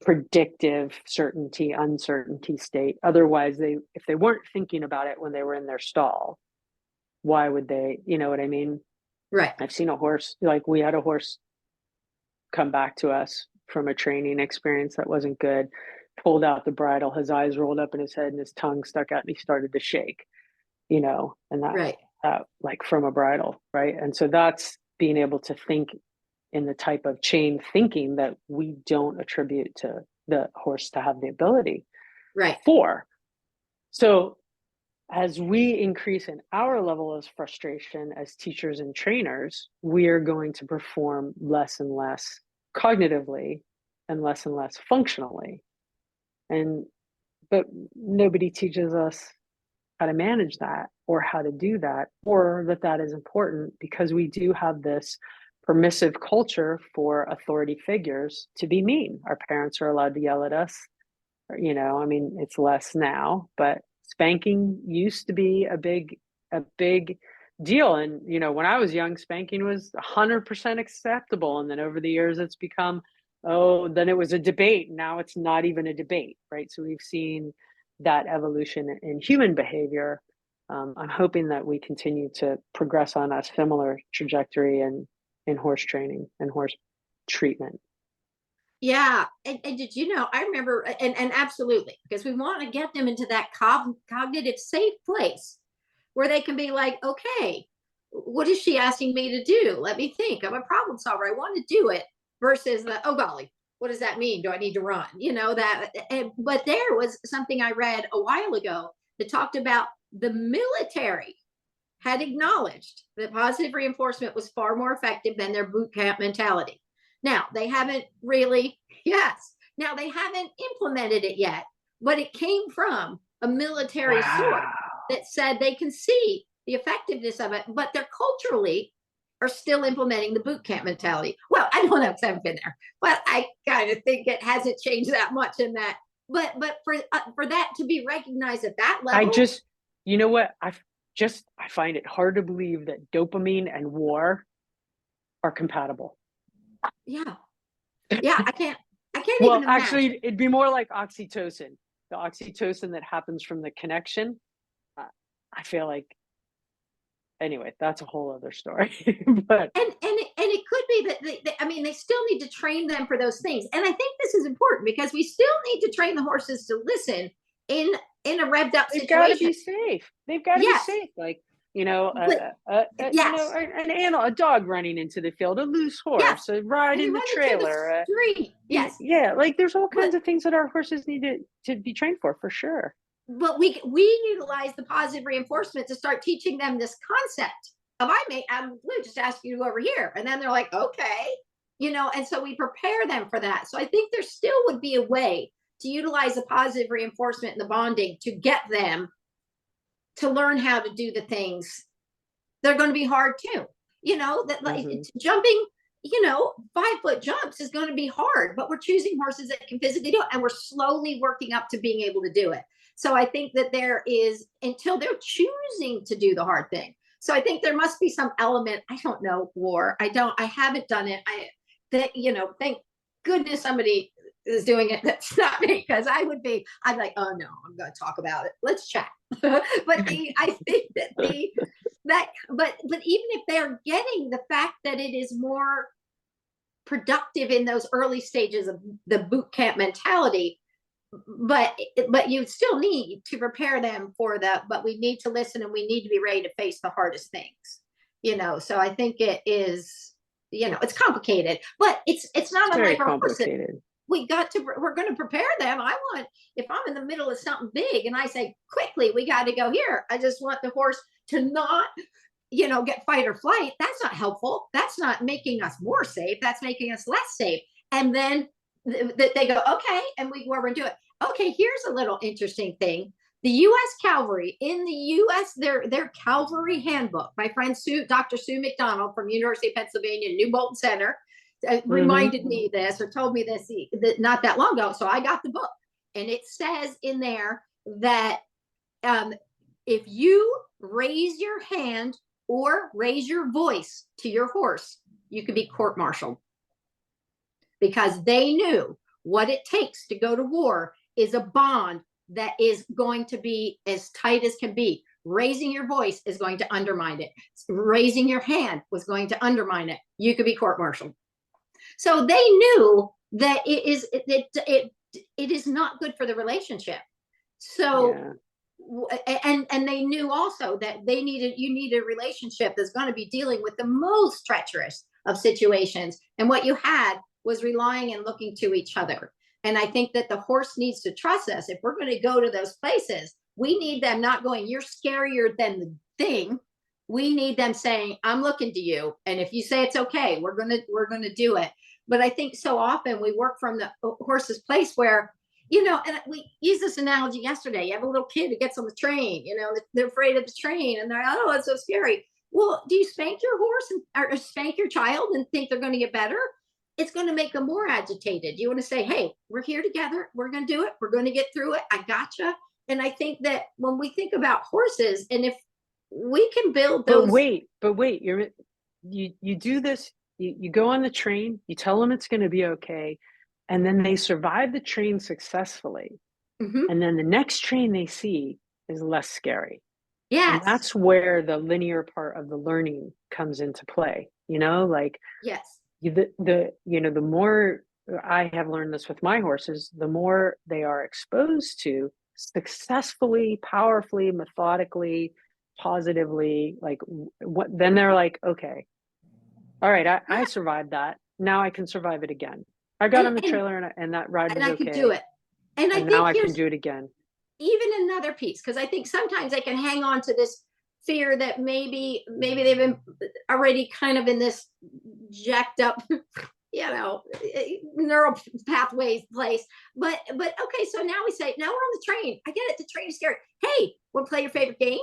predictive certainty, uncertainty state. Otherwise, if they weren't thinking about it when they were in their stall, why would they? You know what I mean? Right. I've seen a horse, like we had a horse come back to us from a training experience that wasn't good, pulled out the bridle, his eyes rolled up in his head and his tongue stuck out and he started to shake, you know, and Right. that like from a bridle, right? And so that's being able to think in the type of chain thinking that we don't attribute to the horse to have the ability Right. for. So as we increase in our level of frustration as teachers and trainers, we are going to perform less and less cognitively and less functionally. But nobody teaches us how to manage that or how to do that, or that is important, because we do have this permissive culture for authority figures to be mean. Our parents are allowed to yell at us, you know, I mean, it's less now, but spanking used to be a big deal. And, you know, when I was young, spanking was 100% acceptable. And then over the years, it's become, then it was a debate. Now it's not even a debate, right? So we've seen that evolution in human behavior. I'm hoping that we continue to progress on a similar trajectory in horse training and horse treatment. Yeah. And did you know, I remember, and absolutely, because we want to get them into that cognitive safe place where they can be like, okay, what is she asking me to do? Let me think. I'm a problem solver. I want to do it, versus the, oh golly, what does that mean? Do I need to run? You know, that. But there was something I read a while ago that talked about the military had acknowledged that positive reinforcement was far more effective than their boot camp mentality. Now, they haven't really, now they haven't implemented it yet, but it came from a military source that said they can see the effectiveness of it, but they're culturally are still implementing the boot camp mentality. Well, I don't know, because I haven't been there, but I kind of think it hasn't changed that much in that. But for that to be recognized at that level, you know what, I find it hard to believe that dopamine and war are compatible. Yeah, I can't well, even imagine. Actually, it'd be more like oxytocin. The oxytocin that happens from the connection. I feel like, anyway, that's a whole other story. But it could be that I mean, they still need to train them for those things, and I think this is important because we still need to train the horses to listen in a revved up situation. They've got to be safe. They've got to be safe. Like, you know, you know, an animal, a dog running into the field, a loose horse, a ride in the trailer. Yeah, like there's all kinds of things that our horses need to be trained for sure. But we utilize the positive reinforcement to start teaching them this concept of I'm just asking you over here, and then they're like, okay, you know, and so we prepare them for that. So I think there still would be a way to utilize the positive reinforcement and the bonding to get them to learn how to do the things. They're going to be hard too, you know, that like jumping, you know, 5-foot jumps is going to be hard, but we're choosing horses that can physically do it, and we're slowly working up to being able to do it. So I think that there is, until they're choosing to do the hard thing. So I think there must be some element, I don't know, war. I haven't done it. You know, thank goodness somebody is doing it that's not me, because I'm like, oh no, I'm going to talk about it. Let's chat. But I think that but even if they're getting the fact that it is more productive in those early stages of the boot camp mentality, but you still need to prepare them for but we need to listen, and we need to be ready to face the hardest things, you know. So I think it is, you know, it's complicated, but it's not unlike our horses. We're going to prepare them. If I'm in the middle of something big and I say quickly, we got to go here, I just want the horse to not, you know, get fight or flight. That's not helpful. That's not making us more safe. That's making us less safe. And then they go, okay, and we go over and do it. Okay, here's a little interesting thing. The U.S. Cavalry, in the U.S., their Cavalry Handbook, my friend Dr. Sue McDonald from University of Pennsylvania, New Bolton Center, reminded me this, or told me this not that long ago. So I got the book, and it says in there that if you raise your hand or raise your voice to your horse, you could be court-martialed, because they knew what it takes to go to war is a bond that is going to be as tight as can be. Raising your voice is going to undermine it. Raising your hand was going to undermine it. You could be court-martialed. So they knew that it is not good for the relationship. So and they knew also that you need a relationship that's going to be dealing with the most treacherous of situations, and what you had was relying and looking to each other. And I think that the horse needs to trust us. If we're going to go to those places, we need them not going, you're scarier than the thing. We need them saying, I'm looking to you, and if you say it's okay, we're gonna do it. But I think so often we work from the horse's place where, and we used this analogy yesterday. You have a little kid who gets on the train, they're afraid of the train, and they're, oh, it's so scary. Well, do you spank your horse or spank your child and think they're going to get better? It's going to make them more agitated. You want to say, hey, we're here together. We're going to do it. We're going to get through it. I gotcha. And I think that when we think about horses, and if we can build those. But wait, you do this, you go on the train, you tell them it's going to be okay. And then they survive the train successfully. Mm-hmm. And then the next train they see is less scary. Yes. And that's where the linear part of the learning comes into play, like, yes. The more I have learned this with my horses, the more they are exposed to successfully, powerfully, methodically, positively, like then they're like, okay, all right, I survived that. Now I can survive it again. I got on the trailer and that ride was okay. I could do it. And I think now I can do it again. Even another piece, because I think sometimes they can hang on to this fear that maybe they've been already kind of in this jacked up, neural pathways place. But okay, so now we say, now we're on the train. I get it, the train is scary. Hey, want to play your favorite game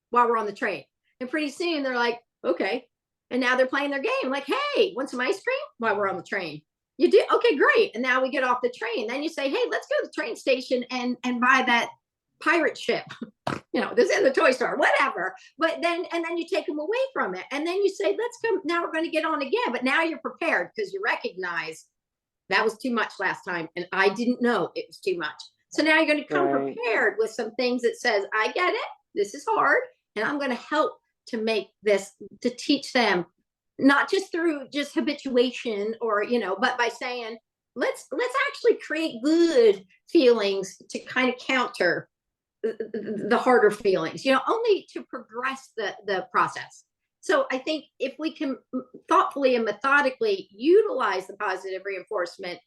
while we're on the train? And pretty soon they're like, okay. And now they're playing their game. Like, hey, want some ice cream while we're on the train? You do? Okay, great. And now we get off the train. Then you say, hey, let's go to the train station and buy that pirate ship. This in the toy store, whatever. But then you take them away from it. And then you say, let's come. Now we're going to get on again. But now you're prepared because you recognize that was too much last time. And I didn't know it was too much. So now you're going to come prepared with some things that says, I get it. This is hard. And I'm going to help to teach them, not just through just habituation or, but by saying, let's actually create good feelings to kind of counter the harder feelings, only to progress the process. So I think if we can thoughtfully and methodically utilize the positive reinforcement,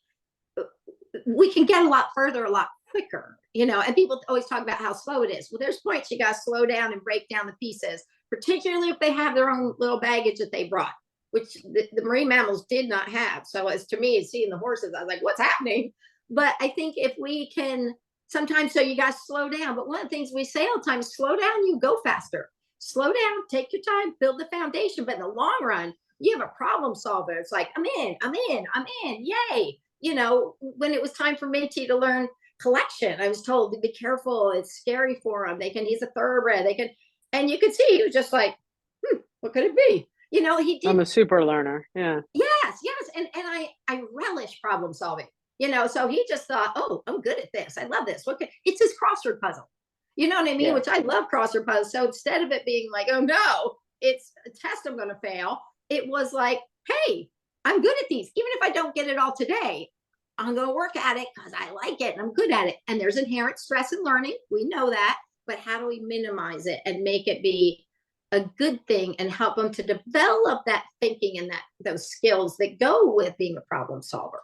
we can get a lot further, a lot quicker, and people always talk about how slow it is. Well, there's points you got to slow down and break down the pieces, particularly if they have their own little baggage that they brought, which the marine mammals did not have. So as to me, seeing the horses, I was like, what's happening? But I think if we can sometimes, so you guys slow down. But one of the things we say all the time is slow down, you go faster. Slow down, take your time, build the foundation. But in the long run, you have a problem solver. It's like, I'm in, yay. When it was time for Métis to learn collection, I was told to be careful. It's scary for him. He's a thoroughbred. And you could see he was just like, what could it be? He did. I'm a super learner. Yeah. Yes. And I relish problem solving, so he just thought, oh, I'm good at this. I love this. It's his crossword puzzle. You know what I mean? Yeah. Which I love crossword puzzles. So instead of it being like, oh no, it's a test I'm going to fail, it was like, hey, I'm good at these. Even if I don't get it all today, I'm going to work at it because I like it and I'm good at it. And there's inherent stress in learning. We know that. But how do we minimize it and make it be a good thing and help them to develop that thinking and those skills that go with being a problem solver?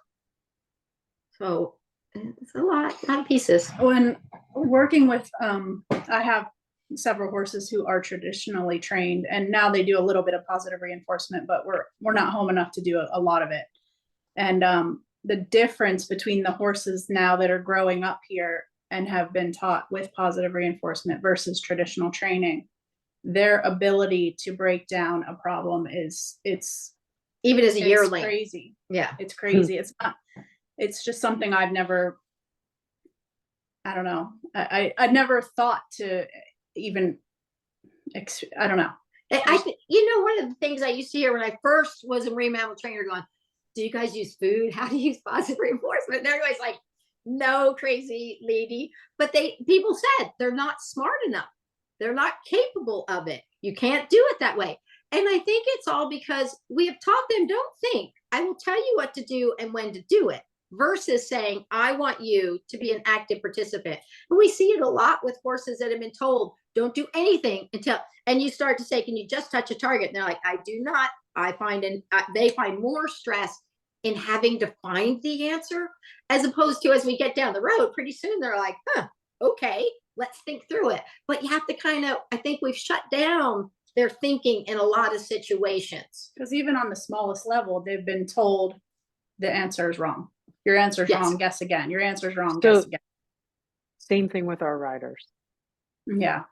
So it's a lot of pieces. When working with, I have several horses who are traditionally trained, and now they do a little bit of positive reinforcement, but we're not home enough to do a lot of it. And the difference between the horses now that are growing up here and have been taught with positive reinforcement versus traditional training, their ability to break down a problem it's even as a yearling crazy. Yeah, it's crazy. It's just something I've never, I don't know. I never thought to even, I don't know. One of the things I used to hear when I first was a marine mammal trainer going, do you guys use food? How do you use positive reinforcement? And everybody's like, no, crazy lady. But people said they're not smart enough. They're not capable of it. You can't do it that way. And I think it's all because we have taught them, don't think, I will tell you what to do and when to do it, versus saying, I want you to be an active participant. And we see it a lot with horses that have been told, don't do anything until, and you start to say, can you just touch a target? And they're like, I do not. They find more stress in having to find the answer, as opposed to, as we get down the road, pretty soon they're like, okay, let's think through it. But you have to kind of, I think we've shut down their thinking in a lot of situations. Because even on the smallest level, they've been told the answer is wrong. Your answer is wrong. Guess again. Your answer is wrong. Guess again. Same thing with our riders. Yeah.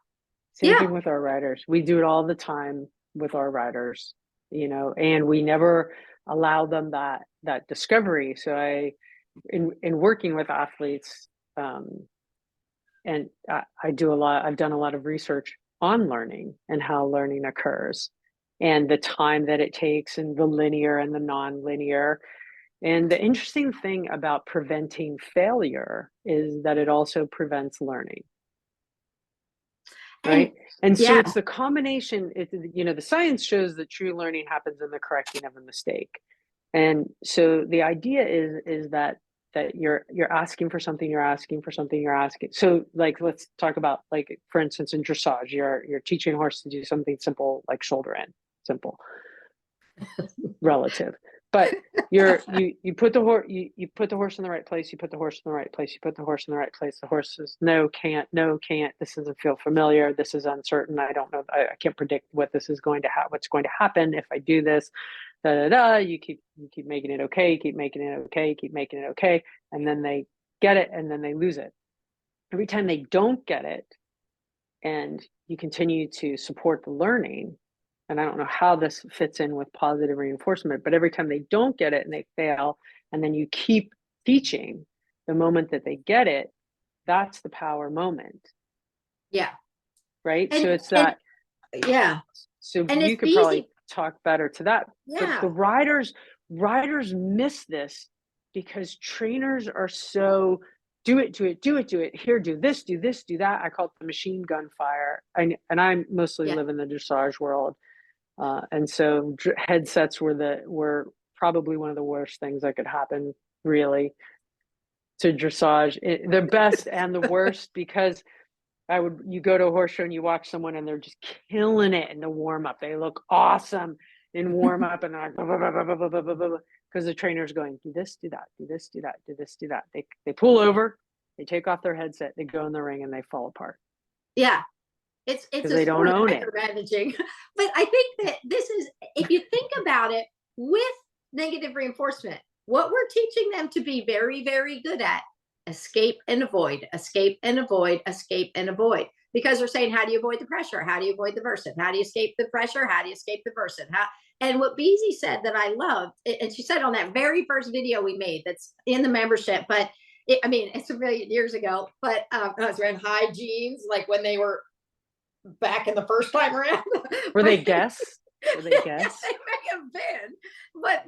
Same thing with our riders. We do it all the time with our riders, and we never allow them that discovery. So in working with athletes, and I've done a lot of research on learning and how learning occurs and the time that it takes and the linear and the non-linear. And the interesting thing about preventing failure is that it also prevents learning. Right. And so it's the combination, the science shows that true learning happens in the correcting of a mistake. And so the idea is that you're asking for something, you're asking for something, you're asking. So like, let's talk about, like, for instance, in dressage, you're teaching a horse to do something simple, like shoulder in, simple, relative. But you put the horse, you put the horse in the right place, you put the horse in the right place, you put the horse in the right place. The horse says, no, can't, this doesn't feel familiar, this is uncertain, I don't know, I can't predict what this is going to what's going to happen if I do this. You keep making it okay, keep making it okay, keep making it okay, and then they get it and then they lose it. Every time they don't get it, and you continue to support the learning, and I don't know how this fits in with positive reinforcement, but every time they don't get it and they fail, and then you keep teaching, the moment that they get it, that's the power moment. Yeah. Right. So it's that. Yeah. So you could probably talk better to that. Yeah. But the riders miss this because trainers are so do it. Here, do this, do that. I call it the machine gun fire. And I mostly live in the dressage world. And so headsets were probably one of the worst things that could happen, really, to dressage. The best and the worst, because you go to a horse show and you watch someone and they're just killing it in the warm up. They look awesome in warm up, and they're like, because the trainer's going, do this, do that, do this, do that, do this, do that. They pull over, they take off their headset, they go in the ring, and they fall apart. Yeah. It's they don't own it. Managing. But I think that this is, if you think about it, with negative reinforcement, what we're teaching them to be very, very good at, escape and avoid, escape and avoid, escape and avoid. Because we're saying, how do you avoid the pressure? How do you avoid the versive? How do you escape the pressure? How do you escape the versive? And what Beezy said that I loved, and she said on that very first video we made that's in the membership, but it's a million years ago, but I was wearing high jeans, like when they were back in the first time around. Were they guests? Were they guests? They may have been, but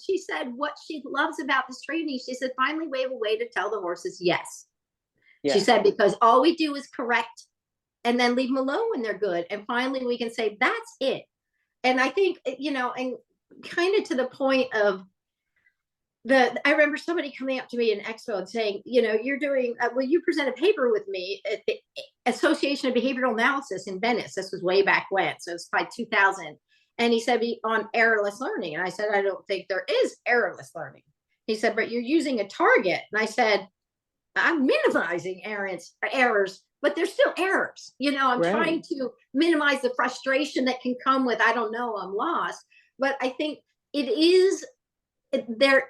she said what she loves about this training, she said, finally we have a way to tell the horses yes. She said, because all we do is correct and then leave them alone when they're good. And finally we can say, that's it. And I think, and kind of to the point of I remember somebody coming up to me in Expo and saying, you're doing, you present a paper with me at the Association of Behavioral Analysis in Venice. This was way back when. So it's probably 2000. And he said, on errorless learning. And I said, I don't think there is errorless learning. He said, but you're using a target. And I said, I'm minimizing errors, but there's still errors. I'm trying to minimize the frustration that can come with, I don't know, I'm lost. But I think there,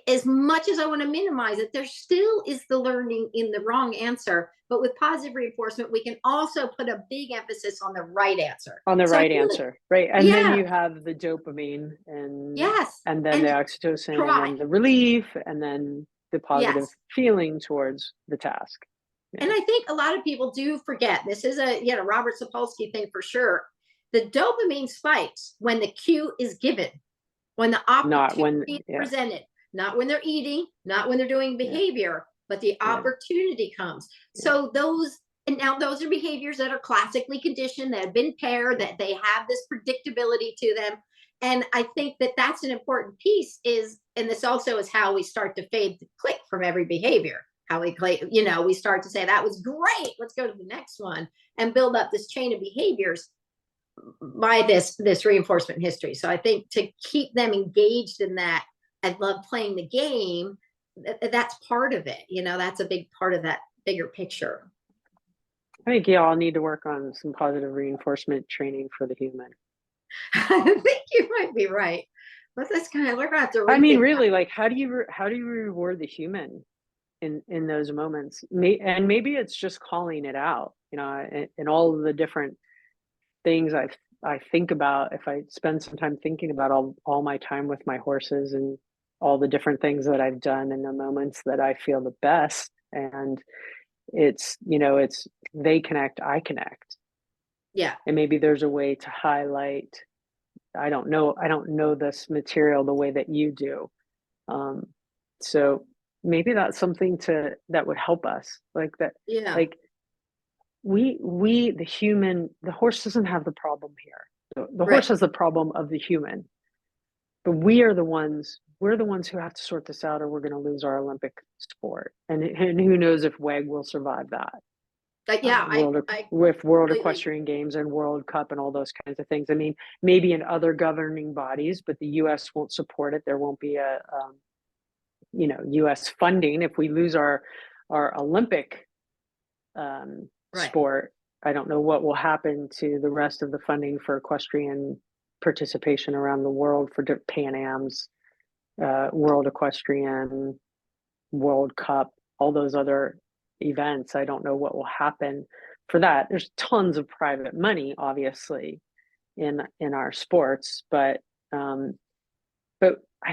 as much as I want to minimize it, there still is the learning in the wrong answer. But with positive reinforcement, we can also put a big emphasis on the right answer. Right. And then you have the dopamine and and then the oxytocin and then the relief and then the positive feeling towards the task. Yeah. And I think a lot of people do forget, this is a Robert Sapolsky thing for sure. The dopamine spikes when the cue is given, when the opportunity is presented. Not when they're eating, not when they're doing behavior, but the opportunity comes. So those are behaviors that are classically conditioned, that have been paired, that they have this predictability to them. And I think that that's an important piece is, and this also is how we start to fade the click from every behavior. How we, we start to say, that was great, let's go to the next one, and build up this chain of behaviors by this reinforcement history. So I think to keep them engaged in that, I love playing the game. That's part of it. That's a big part of that bigger picture. I think y'all need to work on some positive reinforcement training for the human. I think you might be right, but that's we're going to have to. I mean, really, like, how do you reward the human in those moments? And maybe it's just calling it out, and all of the different things I think about. If I spend some time thinking about all my time with my horses and all the different things that I've done in the moments that I feel the best, and it's they connect, I connect. Yeah. And maybe there's a way to highlight. I don't know this material the way that you do. So maybe that's something that would help us, like that. Yeah. Like we the horse doesn't have the problem here. The horse has the problem of the human, but we're the ones who have to sort this out, or we're going to lose our Olympic sport. And who knows if WEG will survive that. With World Equestrian Games and World Cup and all those kinds of things. I mean, maybe in other governing bodies, but the U.S. won't support it. There won't be a, U.S. funding. If we lose our Olympic sport, I don't know what will happen to the rest of the funding for equestrian participation around the world for Pan Am's, World Equestrian, World Cup, all those other events. I don't know what will happen for that. There's tons of private money, obviously, in our sports, but I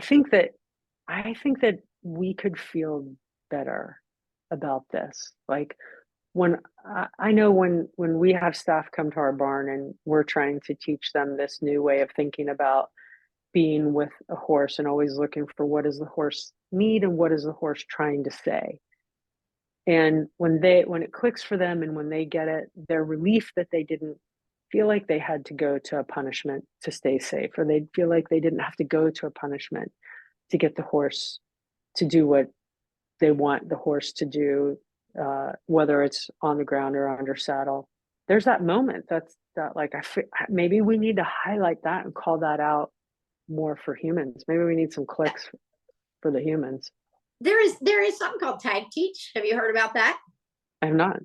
think that we could feel better about this. Like when I know when we have staff come to our barn and we're trying to teach them this new way of thinking about being with a horse and always looking for what does the horse need and what is the horse trying to say. And when it clicks for them and when they get it, their relief that they didn't feel like they had to go to a punishment to stay safe, or they'd feel like they didn't have to go to a punishment to get the horse to do what they want the horse to do, whether it's on the ground or under saddle. There's that moment maybe we need to highlight that and call that out more for humans. Maybe we need some clicks for the humans. There is something called tag teach. Have you heard about that? I have not.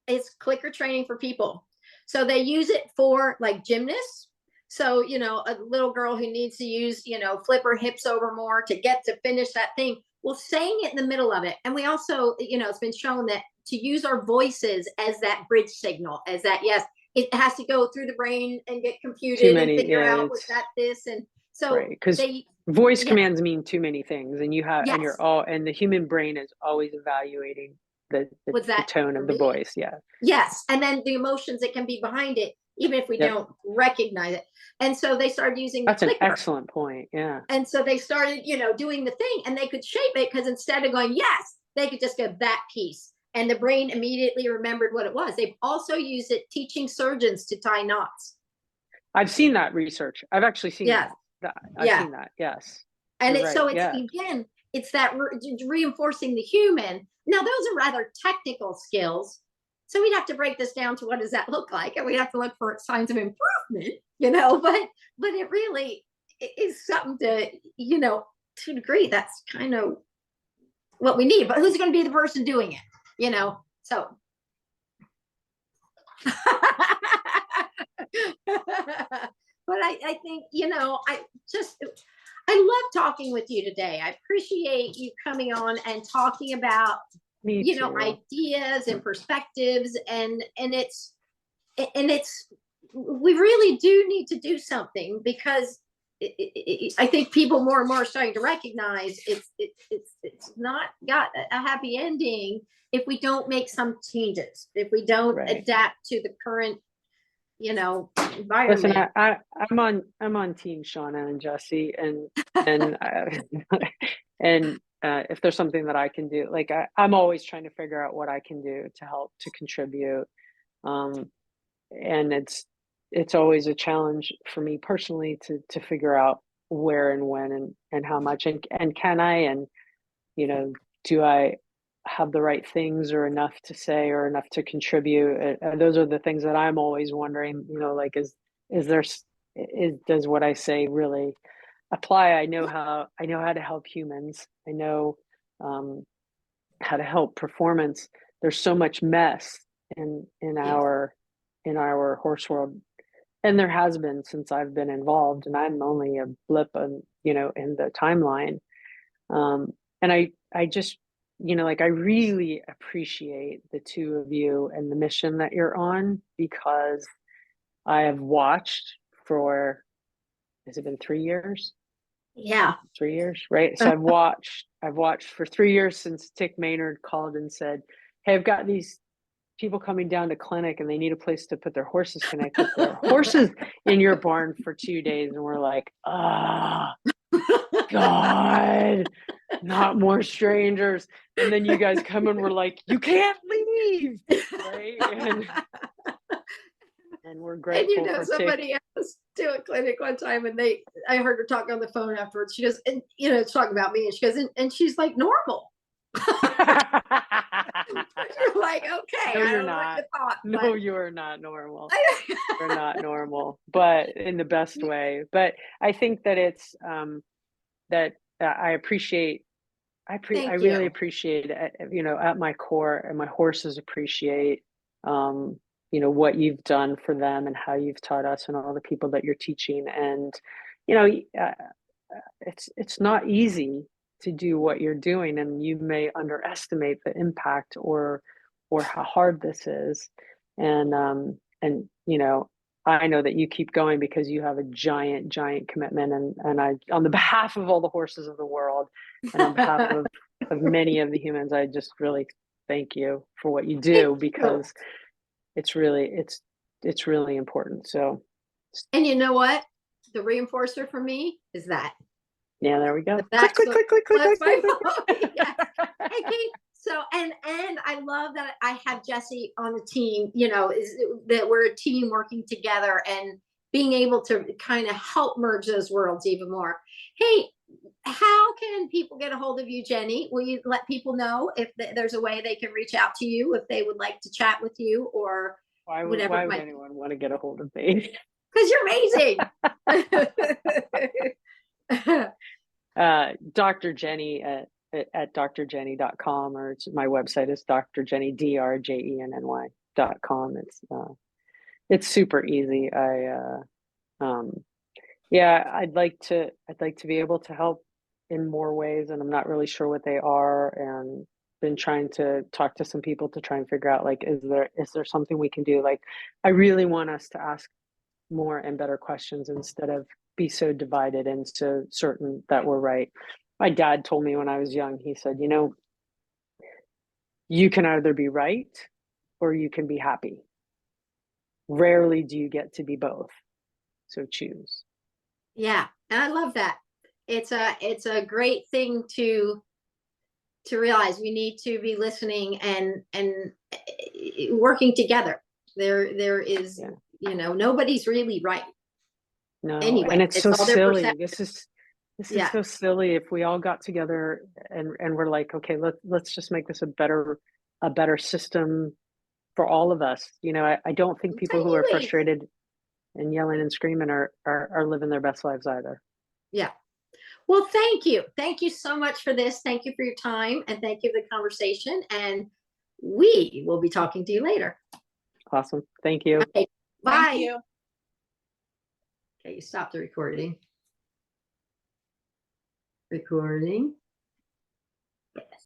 It's clicker training for people. So they use it for like gymnasts. So, a little girl who needs to use, flip her hips over more to get to finish that thing. Well, saying it in the middle of it. And we also, it's been shown that to use our voices as that bridge signal, as that, yes, it has to go through the brain and get computed and figure out was that this. And so because voice commands mean too many things, and and the human brain is always evaluating the tone of the voice. Yes. And then the emotions that can be behind it, even if we don't recognize it. And so they started using that's an excellent point. Yeah. And so they started, doing the thing, and they could shape it because instead of going, yes, they could just go that piece. And the brain immediately remembered what it was. They've also used it teaching surgeons to tie knots. I've seen that research. I've actually seen that. I've seen that. Yes. And again, it's that reinforcing the human. Now, those are rather technical skills. So we'd have to break this down to what does that look like? And we'd have to look for signs of improvement, but it really is something to, to a degree, that's kind of what we need. But who's going to be the person doing it? So. But I think, I love talking with you today. I appreciate you coming on and talking about, ideas and perspectives, and we really do need to do something, because I think people more and more are starting to recognize it's not got a happy ending if we don't make some changes, if we don't adapt to the current environment. Listen, I'm on team Shawna and Jesse, and and if there's something that I can do, like I'm always trying to figure out what I can do to help to contribute, and it's always a challenge for me personally to figure out where and when and how much, and can I, and, you know, do I have the right things or enough to say or enough to contribute? And those are the things that I'm always wondering, you know, like, is there, does what I say really apply? I know how to help humans. I know, how to help performance. There's so much mess in our horse world, and there has been since I've been involved, and I'm only a blip on, you know, in the timeline. And I just, you know, like, I really appreciate the two of you and the mission that you're on, because I have watched for, has it been 3 years? Yeah. 3 years, right? So I've watched for 3 years since Tick Maynard called and said, "Hey, I've got these people coming down to clinic and they need a place to put their horses. Can I put their horses in your barn for 2 days?" And we're like, "Ah, God, not more strangers." And then you guys come and we're like, "You can't leave," right? And we're And grateful for Tick. somebody else to a clinic one time, and I heard her talking on the phone afterwards. She goes, and talking about me, and she goes, and she's like, normal. You're like, okay, No, I you're don't know what not. you thought. No, you are not normal. You're not normal, but in the best way. But I think that it's that I appreciate. I Thank really you. appreciate, you know, at my core, and my horses appreciate, you know, what you've done for them and how you've taught us and all the people that you're teaching. And, you know, it's not easy to do what you're doing, and you may underestimate the impact or how hard this is. And you know, I know that you keep going because you have a giant commitment, and I, on the behalf of all the horses of the world and on behalf of many of the humans, I just really thank you for what you do, because it's really important. So, And you know what? The reinforcer for me is that. yeah, there we go. That's Click, click, click, click, that's click, my click, click. yes. Hey, Kate. So and I love that I have Jesse on the team. You know, that we're a team working together and being able to kind of help merge those worlds even more. Hey, how can people get a hold of you, Jenny? Will you let people know if there's a way they can reach out to you if they would like to chat with you, or whatever? Why would anyone want to get a hold of me? Because you're amazing. Dr. Jenny at drjenny.com, or my website is drjenny, drjenny.com. It's super easy. Yeah, I'd like to be able to help in more ways, and I'm not really sure what they are, and been trying to talk to some people to try and figure out, like, is there something we can do? Like, I really want us to ask more and better questions instead of be so divided and so certain that we're right. My dad told me when I was young, he said, you know, you can either be right or you can be happy. Rarely do you get to be both. So choose. Yeah, and I love that. It's a great thing to realize. We need to be listening and working together. There is, nobody's really right. No, Anyway, and it's so all their silly. perception. This is Yeah. so silly. If we all got together and we're like, okay, let's just make this a better system for all of us. You know, I don't think people who are frustrated and yelling and screaming are living their best lives either. Yeah. Well, thank you. Thank you so much for this. Thank you for your time, and thank you for the conversation. And we will be talking to you later. Awesome. Thank you. Okay. Bye. Thank you. Okay, you stop the recording. Recording.